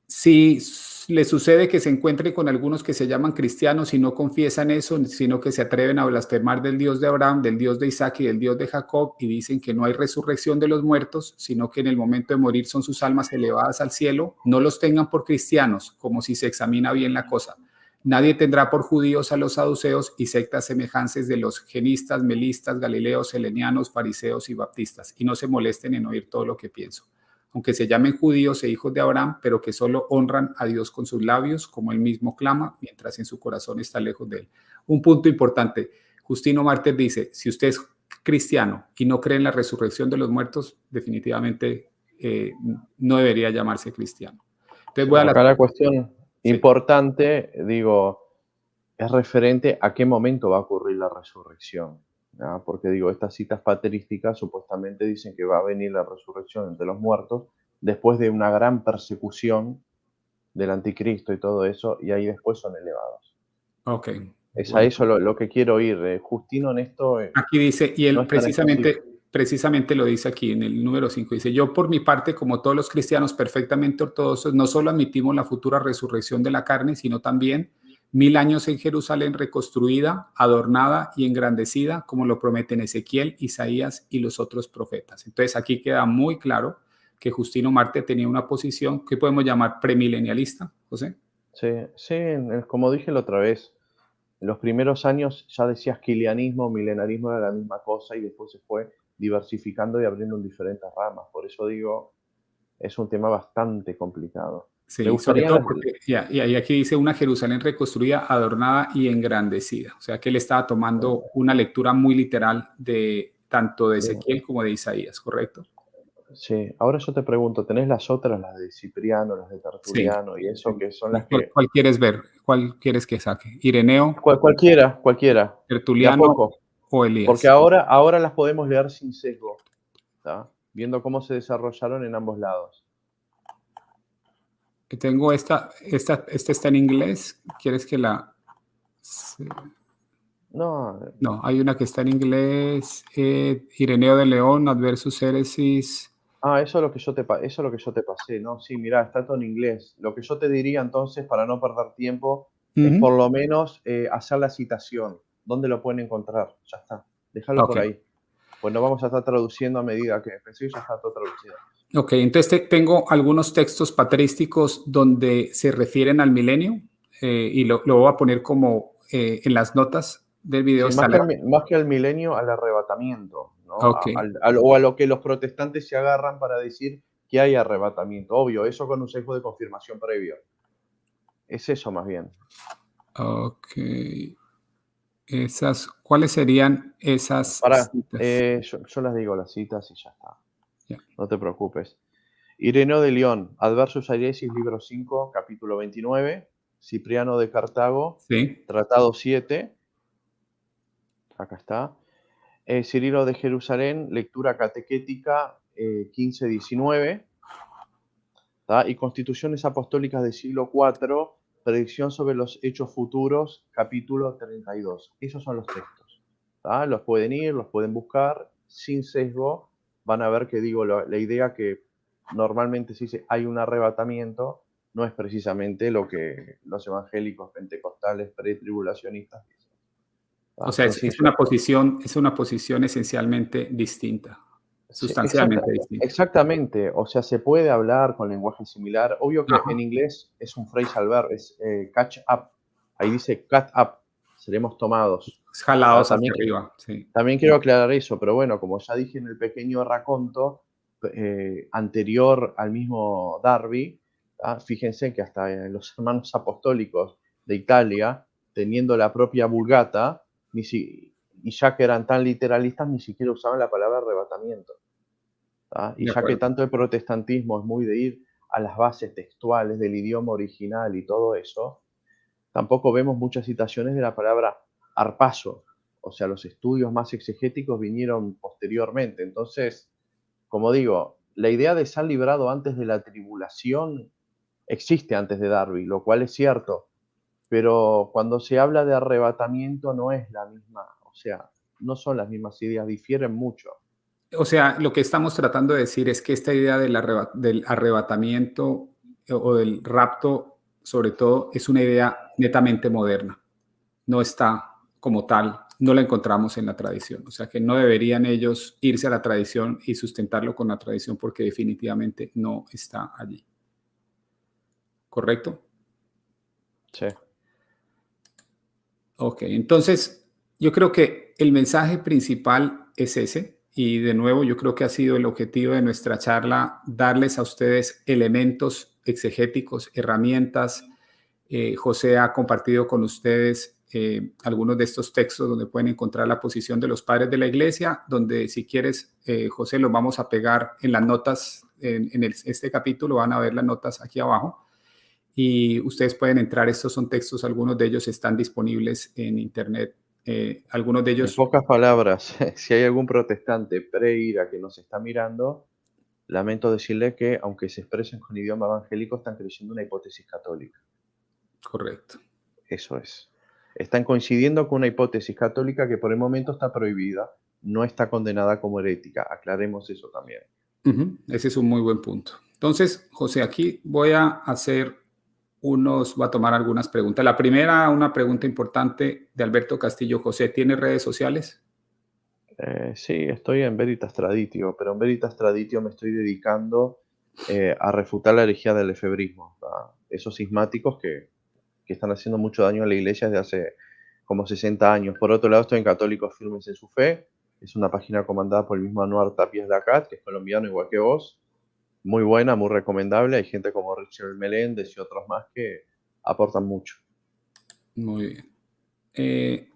Speaker 1: Si le sucede que se encuentre con algunos que se llaman cristianos y no confiesan eso, sino que se atreven a blasfemar del Dios de Abraham, del Dios de Isaac y del Dios de Jacob y dicen que no hay resurrección de los muertos, sino que en el momento de morir son sus almas elevadas al cielo, no los tengan por cristianos, como si se examina bien la cosa. Nadie tendrá por judíos a los saduceos y sectas semejantes de los genistas, melistas, galileos, helenianos, fariseos y baptistas, y no se molesten en oír todo lo que pienso. Aunque se llamen judíos e hijos de Abraham, pero que solo honran a Dios con sus labios, como él mismo clama, mientras en su corazón está lejos de él. Un punto importante, Justino Mártir dice, si usted es cristiano y no cree en la resurrección de los muertos, definitivamente no debería llamarse cristiano. Entonces voy a
Speaker 2: Acá la cuestión
Speaker 1: Sí.
Speaker 2: importante, digo, es referente a qué momento va a ocurrir la resurrección. ¿No? Porque digo, estas citas patrísticas supuestamente dicen que va a venir la resurrección entre los muertos después de una gran persecución del anticristo y todo eso, y ahí después son elevados.
Speaker 1: Ok.
Speaker 2: Es a
Speaker 1: Bueno.
Speaker 2: eso lo que quiero ir. Justino en esto
Speaker 1: Aquí dice, y
Speaker 2: no
Speaker 1: él
Speaker 2: es tan específico.
Speaker 1: precisamente lo dice aquí en el número 5, dice, yo por mi parte, como todos los cristianos perfectamente ortodoxos, no solo admitimos la futura resurrección de la carne, sino también 1000 años en Jerusalén reconstruida, adornada y engrandecida, como lo prometen Ezequiel, Isaías y los otros profetas. Entonces aquí queda muy claro que Justino Marte tenía una posición que podemos llamar premilenialista, José.
Speaker 2: Sí, sí, como dije la otra vez, en los primeros años ya decías kilianismo, milenarismo era la misma cosa y después se fue diversificando y abriendo en diferentes ramas. Por eso digo, es un tema bastante complicado. Me
Speaker 1: Sí, sobre
Speaker 2: gustaría
Speaker 1: todo porque y aquí dice una Jerusalén reconstruida, adornada y engrandecida. O sea que él estaba tomando una lectura muy literal de tanto de Ezequiel como de Isaías, ¿correcto?
Speaker 2: Sí, ahora yo te pregunto, ¿tenés las otras, las de Cipriano, las de
Speaker 1: Sí,
Speaker 2: Tertuliano y eso,
Speaker 1: sí.
Speaker 2: que son
Speaker 1: ¿Y
Speaker 2: las
Speaker 1: cuál,
Speaker 2: que...
Speaker 1: cuál quieres ver? ¿Cuál quieres que saque? ¿Ireneo,
Speaker 2: Cualquiera, cualquiera, de a
Speaker 1: Tertuliano
Speaker 2: poco,
Speaker 1: o
Speaker 2: porque
Speaker 1: Elías?
Speaker 2: ahora las podemos leer sin sesgo, ¿tá? Viendo cómo se desarrollaron en ambos lados.
Speaker 1: Tengo esta está en inglés. ¿Quieres que la...? Sí.
Speaker 2: No,
Speaker 1: No, hay una que está en inglés. Ireneo de León, Adversus Héresis.
Speaker 2: eso es lo que eso es lo que yo te pasé, ¿no? Sí, mirá, está todo en inglés. Lo que yo te diría entonces, para no perder tiempo, es
Speaker 1: Ujú.
Speaker 2: por lo menos hacer la citación. ¿Dónde lo pueden encontrar? Ya está. Déjalo
Speaker 1: Ok.
Speaker 2: por ahí. Pues no vamos a estar traduciendo a medida que pensé, ya está todo traducido.
Speaker 1: Ok, entonces tengo algunos textos patrísticos donde se refieren al milenio y lo voy a poner como en las notas del video.
Speaker 2: Sí,
Speaker 1: Está la...
Speaker 2: más que al milenio, al arrebatamiento, ¿no?
Speaker 1: Ok,
Speaker 2: O a lo que los protestantes se agarran para decir que hay arrebatamiento. Obvio, eso con un sesgo de confirmación previo. Es eso más bien.
Speaker 1: ok. ¿Cuáles serían esas
Speaker 2: Para,
Speaker 1: citas?
Speaker 2: yo las digo, las citas y ya está.
Speaker 1: Ya.
Speaker 2: No te preocupes. Ireneo de León, Adversus Aeresis, libro 5, capítulo 29. Cipriano de Cartago,
Speaker 1: Sí,
Speaker 2: tratado 7. Acá está. Cirilo de Jerusalén, lectura catequética 15-19. Y Constituciones Apostólicas del siglo IV, predicción sobre los hechos futuros, capítulo 32. Esos son los textos. ¿Tá? Los pueden ir, los pueden buscar, sin sesgo. Van a ver que digo, la idea que normalmente se dice hay un arrebatamiento, no es precisamente lo que los evangélicos pentecostales pretribulacionistas dicen.
Speaker 1: o
Speaker 2: ¿Tá?
Speaker 1: sea,
Speaker 2: Sencillo.
Speaker 1: es una posición esencialmente distinta,
Speaker 2: Sí,
Speaker 1: sustancialmente distinta.
Speaker 2: exactamente. O sea, se puede hablar con lenguaje similar. Obvio que
Speaker 1: Ajá.
Speaker 2: en inglés es un phrasal verb, es catch up. Ahí dice cut up, seremos tomados.
Speaker 1: Jalados
Speaker 2: También,
Speaker 1: hacia arriba, sí.
Speaker 2: también quiero aclarar eso, pero bueno, como ya dije en el pequeño raconto anterior al mismo Darby, fíjense que hasta los hermanos apostólicos de Italia, teniendo la propia Vulgata, y ya que eran tan literalistas, ni siquiera usaban la palabra arrebatamiento. Y
Speaker 1: De
Speaker 2: ya que
Speaker 1: acuerdo.
Speaker 2: tanto el protestantismo es muy de ir a las bases textuales del idioma original y todo eso, tampoco vemos muchas citaciones de la palabra arpazo. O sea, los estudios más exegéticos vinieron posteriormente. Entonces, como digo, la idea de ser librado antes de la tribulación existe antes de Darby, lo cual es cierto, pero cuando se habla de arrebatamiento no es la misma, o sea, no son las mismas ideas, difieren mucho.
Speaker 1: O sea, lo que estamos tratando de decir es que esta idea del arrebatamiento o del rapto, sobre todo, es una idea netamente moderna. No está como tal, no la encontramos en la tradición. O sea, que no deberían ellos irse a la tradición y sustentarlo con la tradición porque definitivamente no está allí. ¿Correcto?
Speaker 2: Sí,
Speaker 1: Ok, entonces yo creo que el mensaje principal es ese. Y de nuevo, yo creo que ha sido el objetivo de nuestra charla, darles a ustedes elementos exegéticos, herramientas. José ha compartido con ustedes algunos de estos textos donde pueden encontrar la posición de los padres de la iglesia, donde si quieres, José, los vamos a pegar en las notas, este capítulo, van a ver las notas aquí abajo y ustedes pueden entrar. Estos son textos, algunos de ellos están disponibles en internet. Algunos de
Speaker 2: en
Speaker 1: ellos,
Speaker 2: pocas palabras, si hay algún protestante pre-IRA que nos está mirando, lamento decirle que, aunque se expresen con idioma evangélico, están creyendo una hipótesis católica.
Speaker 1: correcto.
Speaker 2: Eso es. Están coincidiendo con una hipótesis católica que por el momento está prohibida, no está condenada como herética. Aclaremos eso también.
Speaker 1: Ese es un muy buen punto. Entonces, José, aquí voy a tomar algunas preguntas. La primera, una pregunta importante de Alberto Castillo. José, ¿tiene redes sociales?
Speaker 2: Sí, estoy en Veritas Traditio, pero en Veritas Traditio me estoy dedicando a refutar la herejía del efebrismo. Esos cismáticos que están haciendo mucho daño a la iglesia desde hace como 60 años. Por otro lado, estoy en Católicos Firmes en su Fe. Es una página comandada por el mismo Anuar Tapies Lacat, que es colombiano igual que vos. Muy buena, muy recomendable. Hay gente como Richard Meléndez y otros más que aportan mucho.
Speaker 1: Muy bien.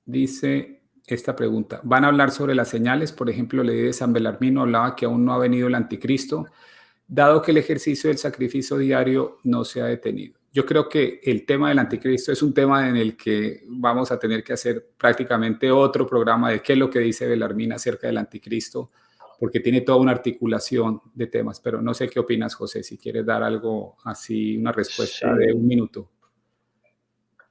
Speaker 1: Dice esta pregunta. ¿Van a hablar sobre las señales? Por ejemplo, la idea de San Belarmino hablaba que aún no ha venido el anticristo, dado que el ejercicio del sacrificio diario no se ha detenido. Yo creo que el tema del anticristo es un tema en el que vamos a tener que hacer prácticamente otro programa de qué es lo que dice Belarmino acerca del anticristo, porque tiene toda una articulación de temas, pero no sé qué opinas, José, si quieres dar algo así, una respuesta de
Speaker 2: Sí.
Speaker 1: 1 minuto.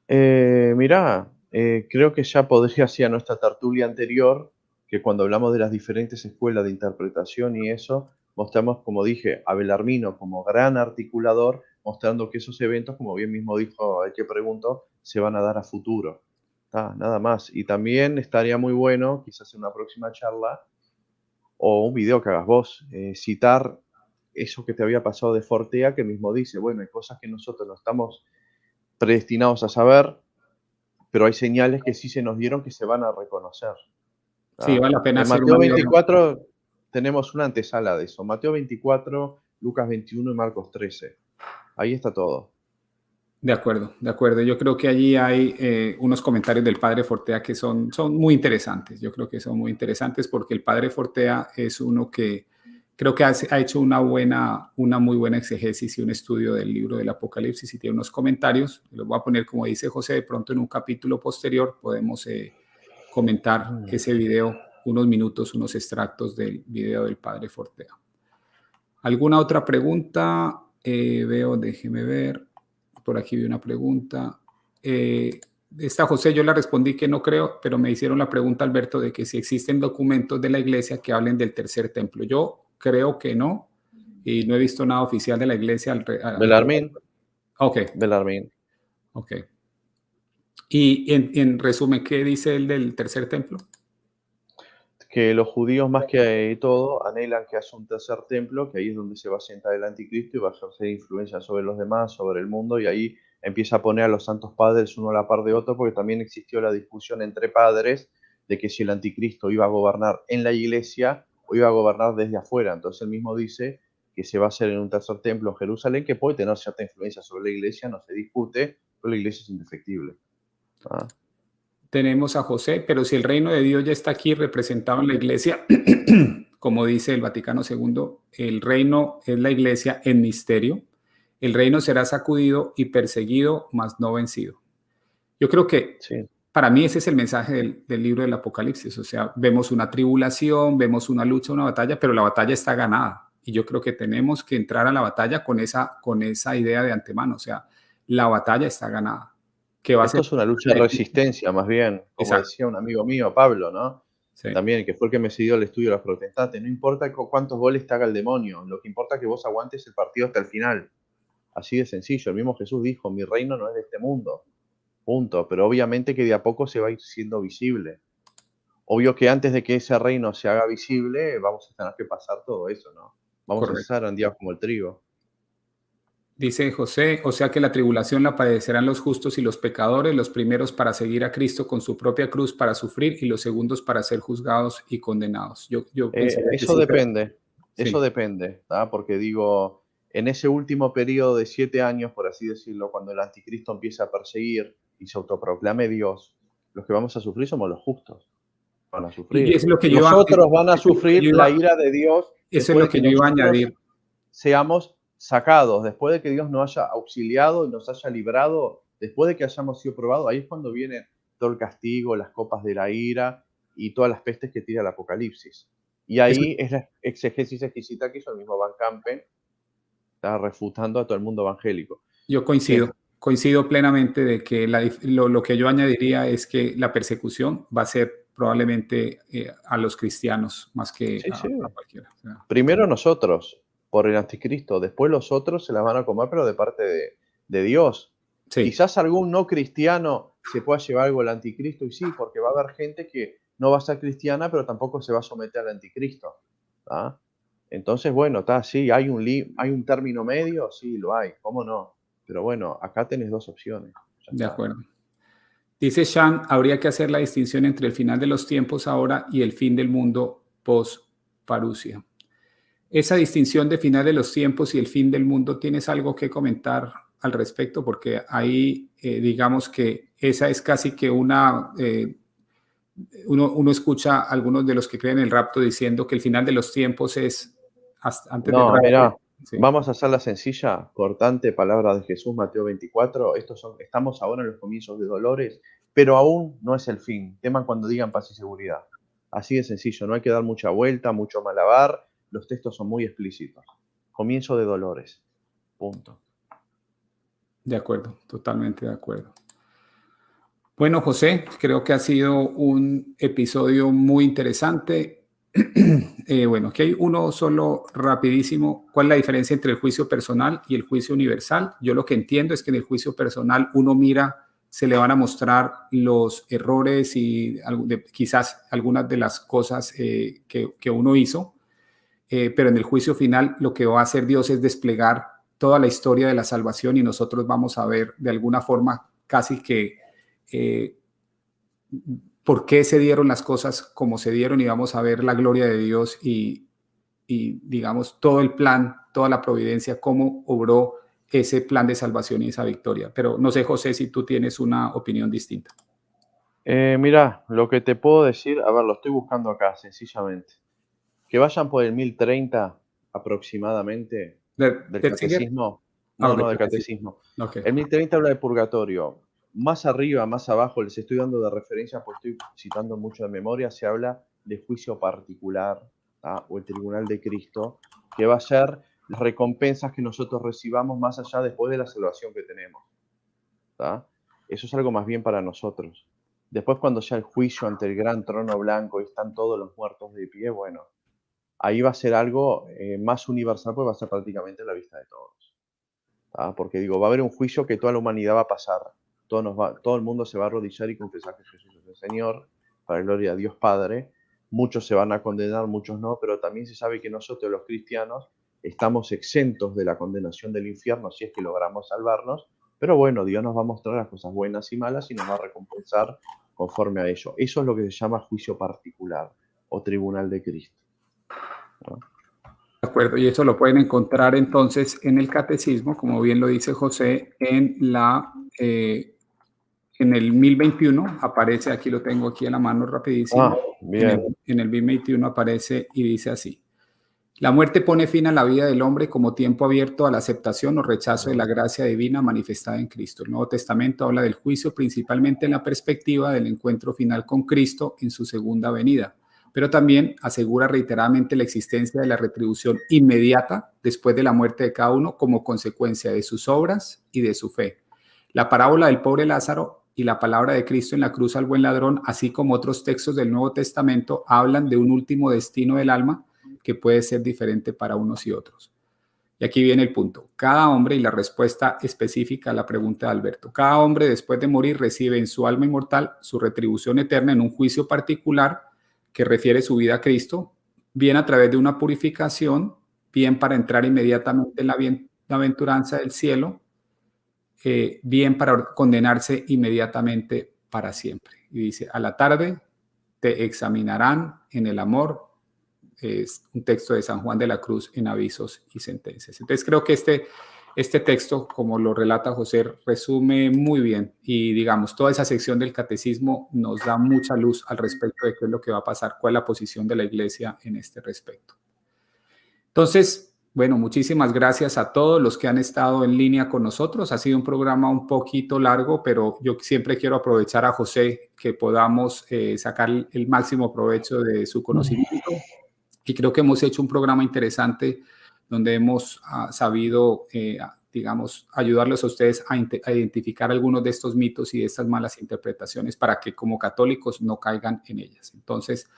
Speaker 2: Mirá, creo que ya podría ser nuestra tertulia anterior, que cuando hablamos de las diferentes escuelas de interpretación y eso, mostramos, como dije, a Belarmino como gran articulador, mostrando que esos eventos, como bien mismo dijo el que preguntó, se van a dar a futuro. Nada más. Y también estaría muy bueno, quizás en una próxima charla, o un video que hagas vos, citar eso que te había pasado de Fortea, que mismo dice, bueno, hay cosas que nosotros no estamos predestinados a saber, pero hay señales que sí se nos dieron que se van a reconocer.
Speaker 1: Sí, vale la pena
Speaker 2: En
Speaker 1: hacer una
Speaker 2: Mateo
Speaker 1: vida.
Speaker 2: 24 tenemos una antesala de eso. Mateo 24, Lucas 21 y Marcos 13. Ahí está todo.
Speaker 1: De acuerdo, de acuerdo. Yo creo que allí hay unos comentarios del padre Fortea que son muy interesantes. Yo creo que son muy interesantes porque el padre Fortea es uno que creo que ha hecho una muy buena exegesis y un estudio del libro del Apocalipsis y tiene unos comentarios. Los voy a poner, como dice José, de pronto en un capítulo posterior podemos comentar ese video, unos minutos, unos extractos del video del padre Fortea. ¿Alguna otra pregunta? Veo, déjeme ver. Por aquí vi una pregunta. Esta, José, yo la respondí que no creo, pero me hicieron la pregunta, Alberto, de que si existen documentos de la iglesia que hablen del tercer templo. Yo creo que no, y no he visto nada oficial de la iglesia.
Speaker 2: Belarmín.
Speaker 1: Ok.
Speaker 2: Belarmín.
Speaker 1: Ok. Y en resumen, ¿qué dice él del tercer templo?
Speaker 2: Que los judíos más que todo anhelan que haya un tercer templo, que ahí es donde se va a sentar el anticristo y va a ejercer influencia sobre los demás, sobre el mundo, y ahí empieza a poner a los santos padres uno a la par de otro, porque también existió la discusión entre padres de que si el anticristo iba a gobernar en la iglesia o iba a gobernar desde afuera. Entonces él mismo dice que se va a hacer en un tercer templo en Jerusalén, que puede tener cierta influencia sobre la iglesia, no se discute, pero la iglesia es indefectible.
Speaker 1: Tenemos a José, pero si el reino de Dios ya está aquí representado en la iglesia, como dice el Vaticano II, el reino es la iglesia en misterio. El reino será sacudido y perseguido, mas no vencido. Yo creo que
Speaker 2: sí.
Speaker 1: Para mí ese es el mensaje del libro del Apocalipsis. O sea, vemos una tribulación, vemos una lucha, una batalla, pero la batalla está ganada. Y yo creo que tenemos que entrar a la batalla con esa idea de antemano. O sea, la batalla está ganada. Que va a
Speaker 2: Esto
Speaker 1: ser
Speaker 2: es una lucha de resistencia, más bien, como
Speaker 1: Exacto.
Speaker 2: decía un amigo mío, Pablo, ¿no?
Speaker 1: Sí.
Speaker 2: También, que fue el que me siguió el estudio de los protestantes. No importa cuántos goles te haga el demonio, lo que importa es que vos aguantes el partido hasta el final. Así de sencillo. El mismo Jesús dijo, mi reino no es de este mundo. Punto. Pero obviamente que de a poco se va a ir siendo visible. Obvio que antes de que ese reino se haga visible, vamos a tener que pasar todo eso, ¿no? Vamos a estar andiados como el trigo.
Speaker 1: Dice José, o sea que la tribulación la padecerán los justos y los pecadores, los primeros para seguir a Cristo con su propia cruz para sufrir y los segundos para ser juzgados y condenados. Yo pensaría que
Speaker 2: Eso
Speaker 1: sí, pero
Speaker 2: depende, eso
Speaker 1: sí,
Speaker 2: depende, porque digo, en ese último periodo de 7 años, por así decirlo, cuando el anticristo empieza a perseguir y se autoproclame Dios, los que vamos a sufrir somos los justos. Van a
Speaker 1: y
Speaker 2: sufrir.
Speaker 1: es lo que
Speaker 2: Los otros van a sufrir
Speaker 1: yo
Speaker 2: la
Speaker 1: iba,
Speaker 2: ira de Dios
Speaker 1: eso es
Speaker 2: después
Speaker 1: lo
Speaker 2: de
Speaker 1: que
Speaker 2: que
Speaker 1: yo iba a
Speaker 2: nosotros
Speaker 1: añadir.
Speaker 2: seamos sacados, después de que Dios nos haya auxiliado y nos haya librado, después de que hayamos sido probados, ahí es cuando viene todo el castigo, las copas de la ira y todas las pestes que tira el Apocalipsis. Y
Speaker 1: Eso,
Speaker 2: ahí es la exegesis exquisita que hizo el mismo Van Campen, está refutando a todo el mundo evangélico.
Speaker 1: yo
Speaker 2: ¿Qué?
Speaker 1: coincido plenamente de que lo que yo añadiría es que la persecución va a ser probablemente a los cristianos más que
Speaker 2: Sí, sí.
Speaker 1: a cualquiera. O sea,
Speaker 2: Primero nosotros, por el anticristo, después los otros se las van a comer, pero de parte de Dios.
Speaker 1: sí.
Speaker 2: Quizás algún no cristiano se pueda llevar algo al anticristo, y sí, porque va a haber gente que no va a ser cristiana, pero tampoco se va a someter al anticristo. Entonces, bueno, sí, hay un término medio, sí, lo hay, ¿cómo no? Pero bueno, acá tenés dos opciones.
Speaker 1: De acuerdo. Dice Sean, habría que hacer la distinción entre el final de los tiempos ahora y el fin del mundo post-parusia. Esa distinción de final de los tiempos y el fin del mundo, ¿tienes algo que comentar al respecto? Porque ahí, digamos que esa es casi que una uno escucha a algunos de los que creen en el rapto diciendo que el final de los tiempos es antes del
Speaker 2: No,
Speaker 1: rapto.
Speaker 2: mirá,
Speaker 1: Sí,
Speaker 2: vamos a hacerla sencilla, cortante, palabra de Jesús, Mateo 24. Estamos ahora en los comienzos de dolores, pero aún no es el fin. Teman cuando digan paz y seguridad. Así de sencillo, no hay que dar mucha vuelta, mucho malabar. Los textos son muy explícitos. Comienzo de dolores. Punto.
Speaker 1: de acuerdo, totalmente de acuerdo. Bueno, José, creo que ha sido un episodio muy interesante. Bueno, aquí hay uno solo rapidísimo. ¿Cuál es la diferencia entre el juicio personal y el juicio universal? Yo lo que entiendo es que en el juicio personal uno mira, se le van a mostrar los errores y quizás algunas de las cosas que uno hizo, pero en el juicio final lo que va a hacer Dios es desplegar toda la historia de la salvación y nosotros vamos a ver de alguna forma casi que por qué se dieron las cosas como se dieron y vamos a ver la gloria de Dios y digamos todo el plan, toda la providencia, cómo obró ese plan de salvación y esa victoria. Pero no sé, José, si tú tienes una opinión distinta.
Speaker 2: Mirá, lo que te puedo decir, a ver, lo estoy buscando acá, sencillamente. Que vayan por el 1030 aproximadamente del
Speaker 1: Singer?
Speaker 2: catecismo.
Speaker 1: Ah,
Speaker 2: No,
Speaker 1: ok,
Speaker 2: no, del
Speaker 1: sí.
Speaker 2: catecismo.
Speaker 1: Ok,
Speaker 2: El 1030 habla de purgatorio. Más arriba, más abajo, les estoy dando de referencia, porque estoy citando mucho de memoria, se habla de juicio particular, ¿tá? O el tribunal de Cristo, que va a ser las recompensas que nosotros recibamos más allá después de la salvación que tenemos, ¿tá? Eso es algo más bien para nosotros. Después, cuando sea el juicio ante el gran trono blanco y están todos los muertos de pie, bueno, ahí va a ser algo más universal, pues va a ser prácticamente la vista de todos. ¿Tá? Porque digo, va a haber un juicio que toda la humanidad va a pasar. Todo el mundo se va a arrodillar y confesar que Jesús es el Señor, para la gloria a Dios Padre. Muchos se van a condenar, muchos no, pero también se sabe que nosotros los cristianos estamos exentos de la condenación del infierno si es que logramos salvarnos. Pero bueno, Dios nos va a mostrar las cosas buenas y malas y nos va a recompensar conforme a ello. Eso es lo que se llama juicio particular o tribunal de Cristo, ¿no?
Speaker 1: de acuerdo. Y eso lo pueden encontrar entonces en el catecismo, como bien lo dice José, en el 1021 aparece, aquí lo tengo aquí a la mano rapidísimo,
Speaker 2: Bien.
Speaker 1: en el 1021 aparece y dice así: la muerte pone fin a la vida del hombre como tiempo abierto a la aceptación o rechazo de la gracia divina manifestada en Cristo. El Nuevo Testamento habla del juicio principalmente en la perspectiva del encuentro final con Cristo en su segunda venida, pero también asegura reiteradamente la existencia de la retribución inmediata después de la muerte de cada uno como consecuencia de sus obras y de su fe. La parábola del pobre Lázaro y la palabra de Cristo en la cruz al buen ladrón, así como otros textos del Nuevo Testamento, hablan de un último destino del alma que puede ser diferente para unos y otros. Y aquí viene el punto. Cada hombre, y la respuesta específica a la pregunta de Alberto, cada hombre después de morir recibe en su alma inmortal su retribución eterna en un juicio particular que refiere su vida a Cristo, bien a través de una purificación, bien para entrar inmediatamente en la bienaventuranza del cielo, bien para condenarse inmediatamente para siempre. Y dice, a la tarde te examinarán en el amor. Es un texto de San Juan de la Cruz en Avisos y Sentencias. Entonces creo que este texto, como lo relata José, resume muy bien y digamos, toda esa sección del catecismo nos da mucha luz al respecto de qué es lo que va a pasar, cuál es la posición de la Iglesia en este respecto. Entonces, bueno, muchísimas gracias a todos los que han estado en línea con nosotros. Ha sido un programa un poquito largo, pero yo siempre quiero aprovechar a José que podamos sacar el máximo provecho de su conocimiento. Y creo que hemos hecho un programa interesante donde hemos sabido, digamos, ayudarles a ustedes a identificar algunos de estos mitos y de estas malas interpretaciones para que como católicos no caigan en ellas. Entonces,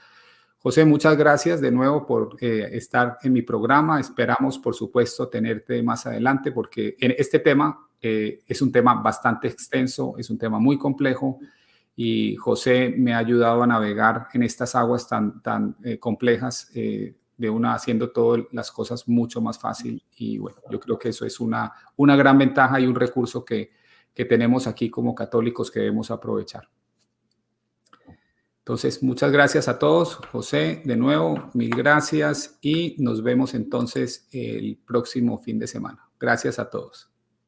Speaker 1: José, muchas gracias de nuevo por estar en mi programa. Esperamos, por supuesto, tenerte más adelante porque en este tema es un tema bastante extenso, es un tema muy complejo y José me ha ayudado a navegar en estas aguas tan complejas, haciendo todas las cosas mucho más fácil. Y bueno, yo creo que eso es una gran ventaja y un recurso que tenemos aquí como católicos que debemos aprovechar. Entonces, muchas gracias a todos. José, de nuevo, mil gracias y nos vemos entonces el próximo fin de semana. Gracias a todos.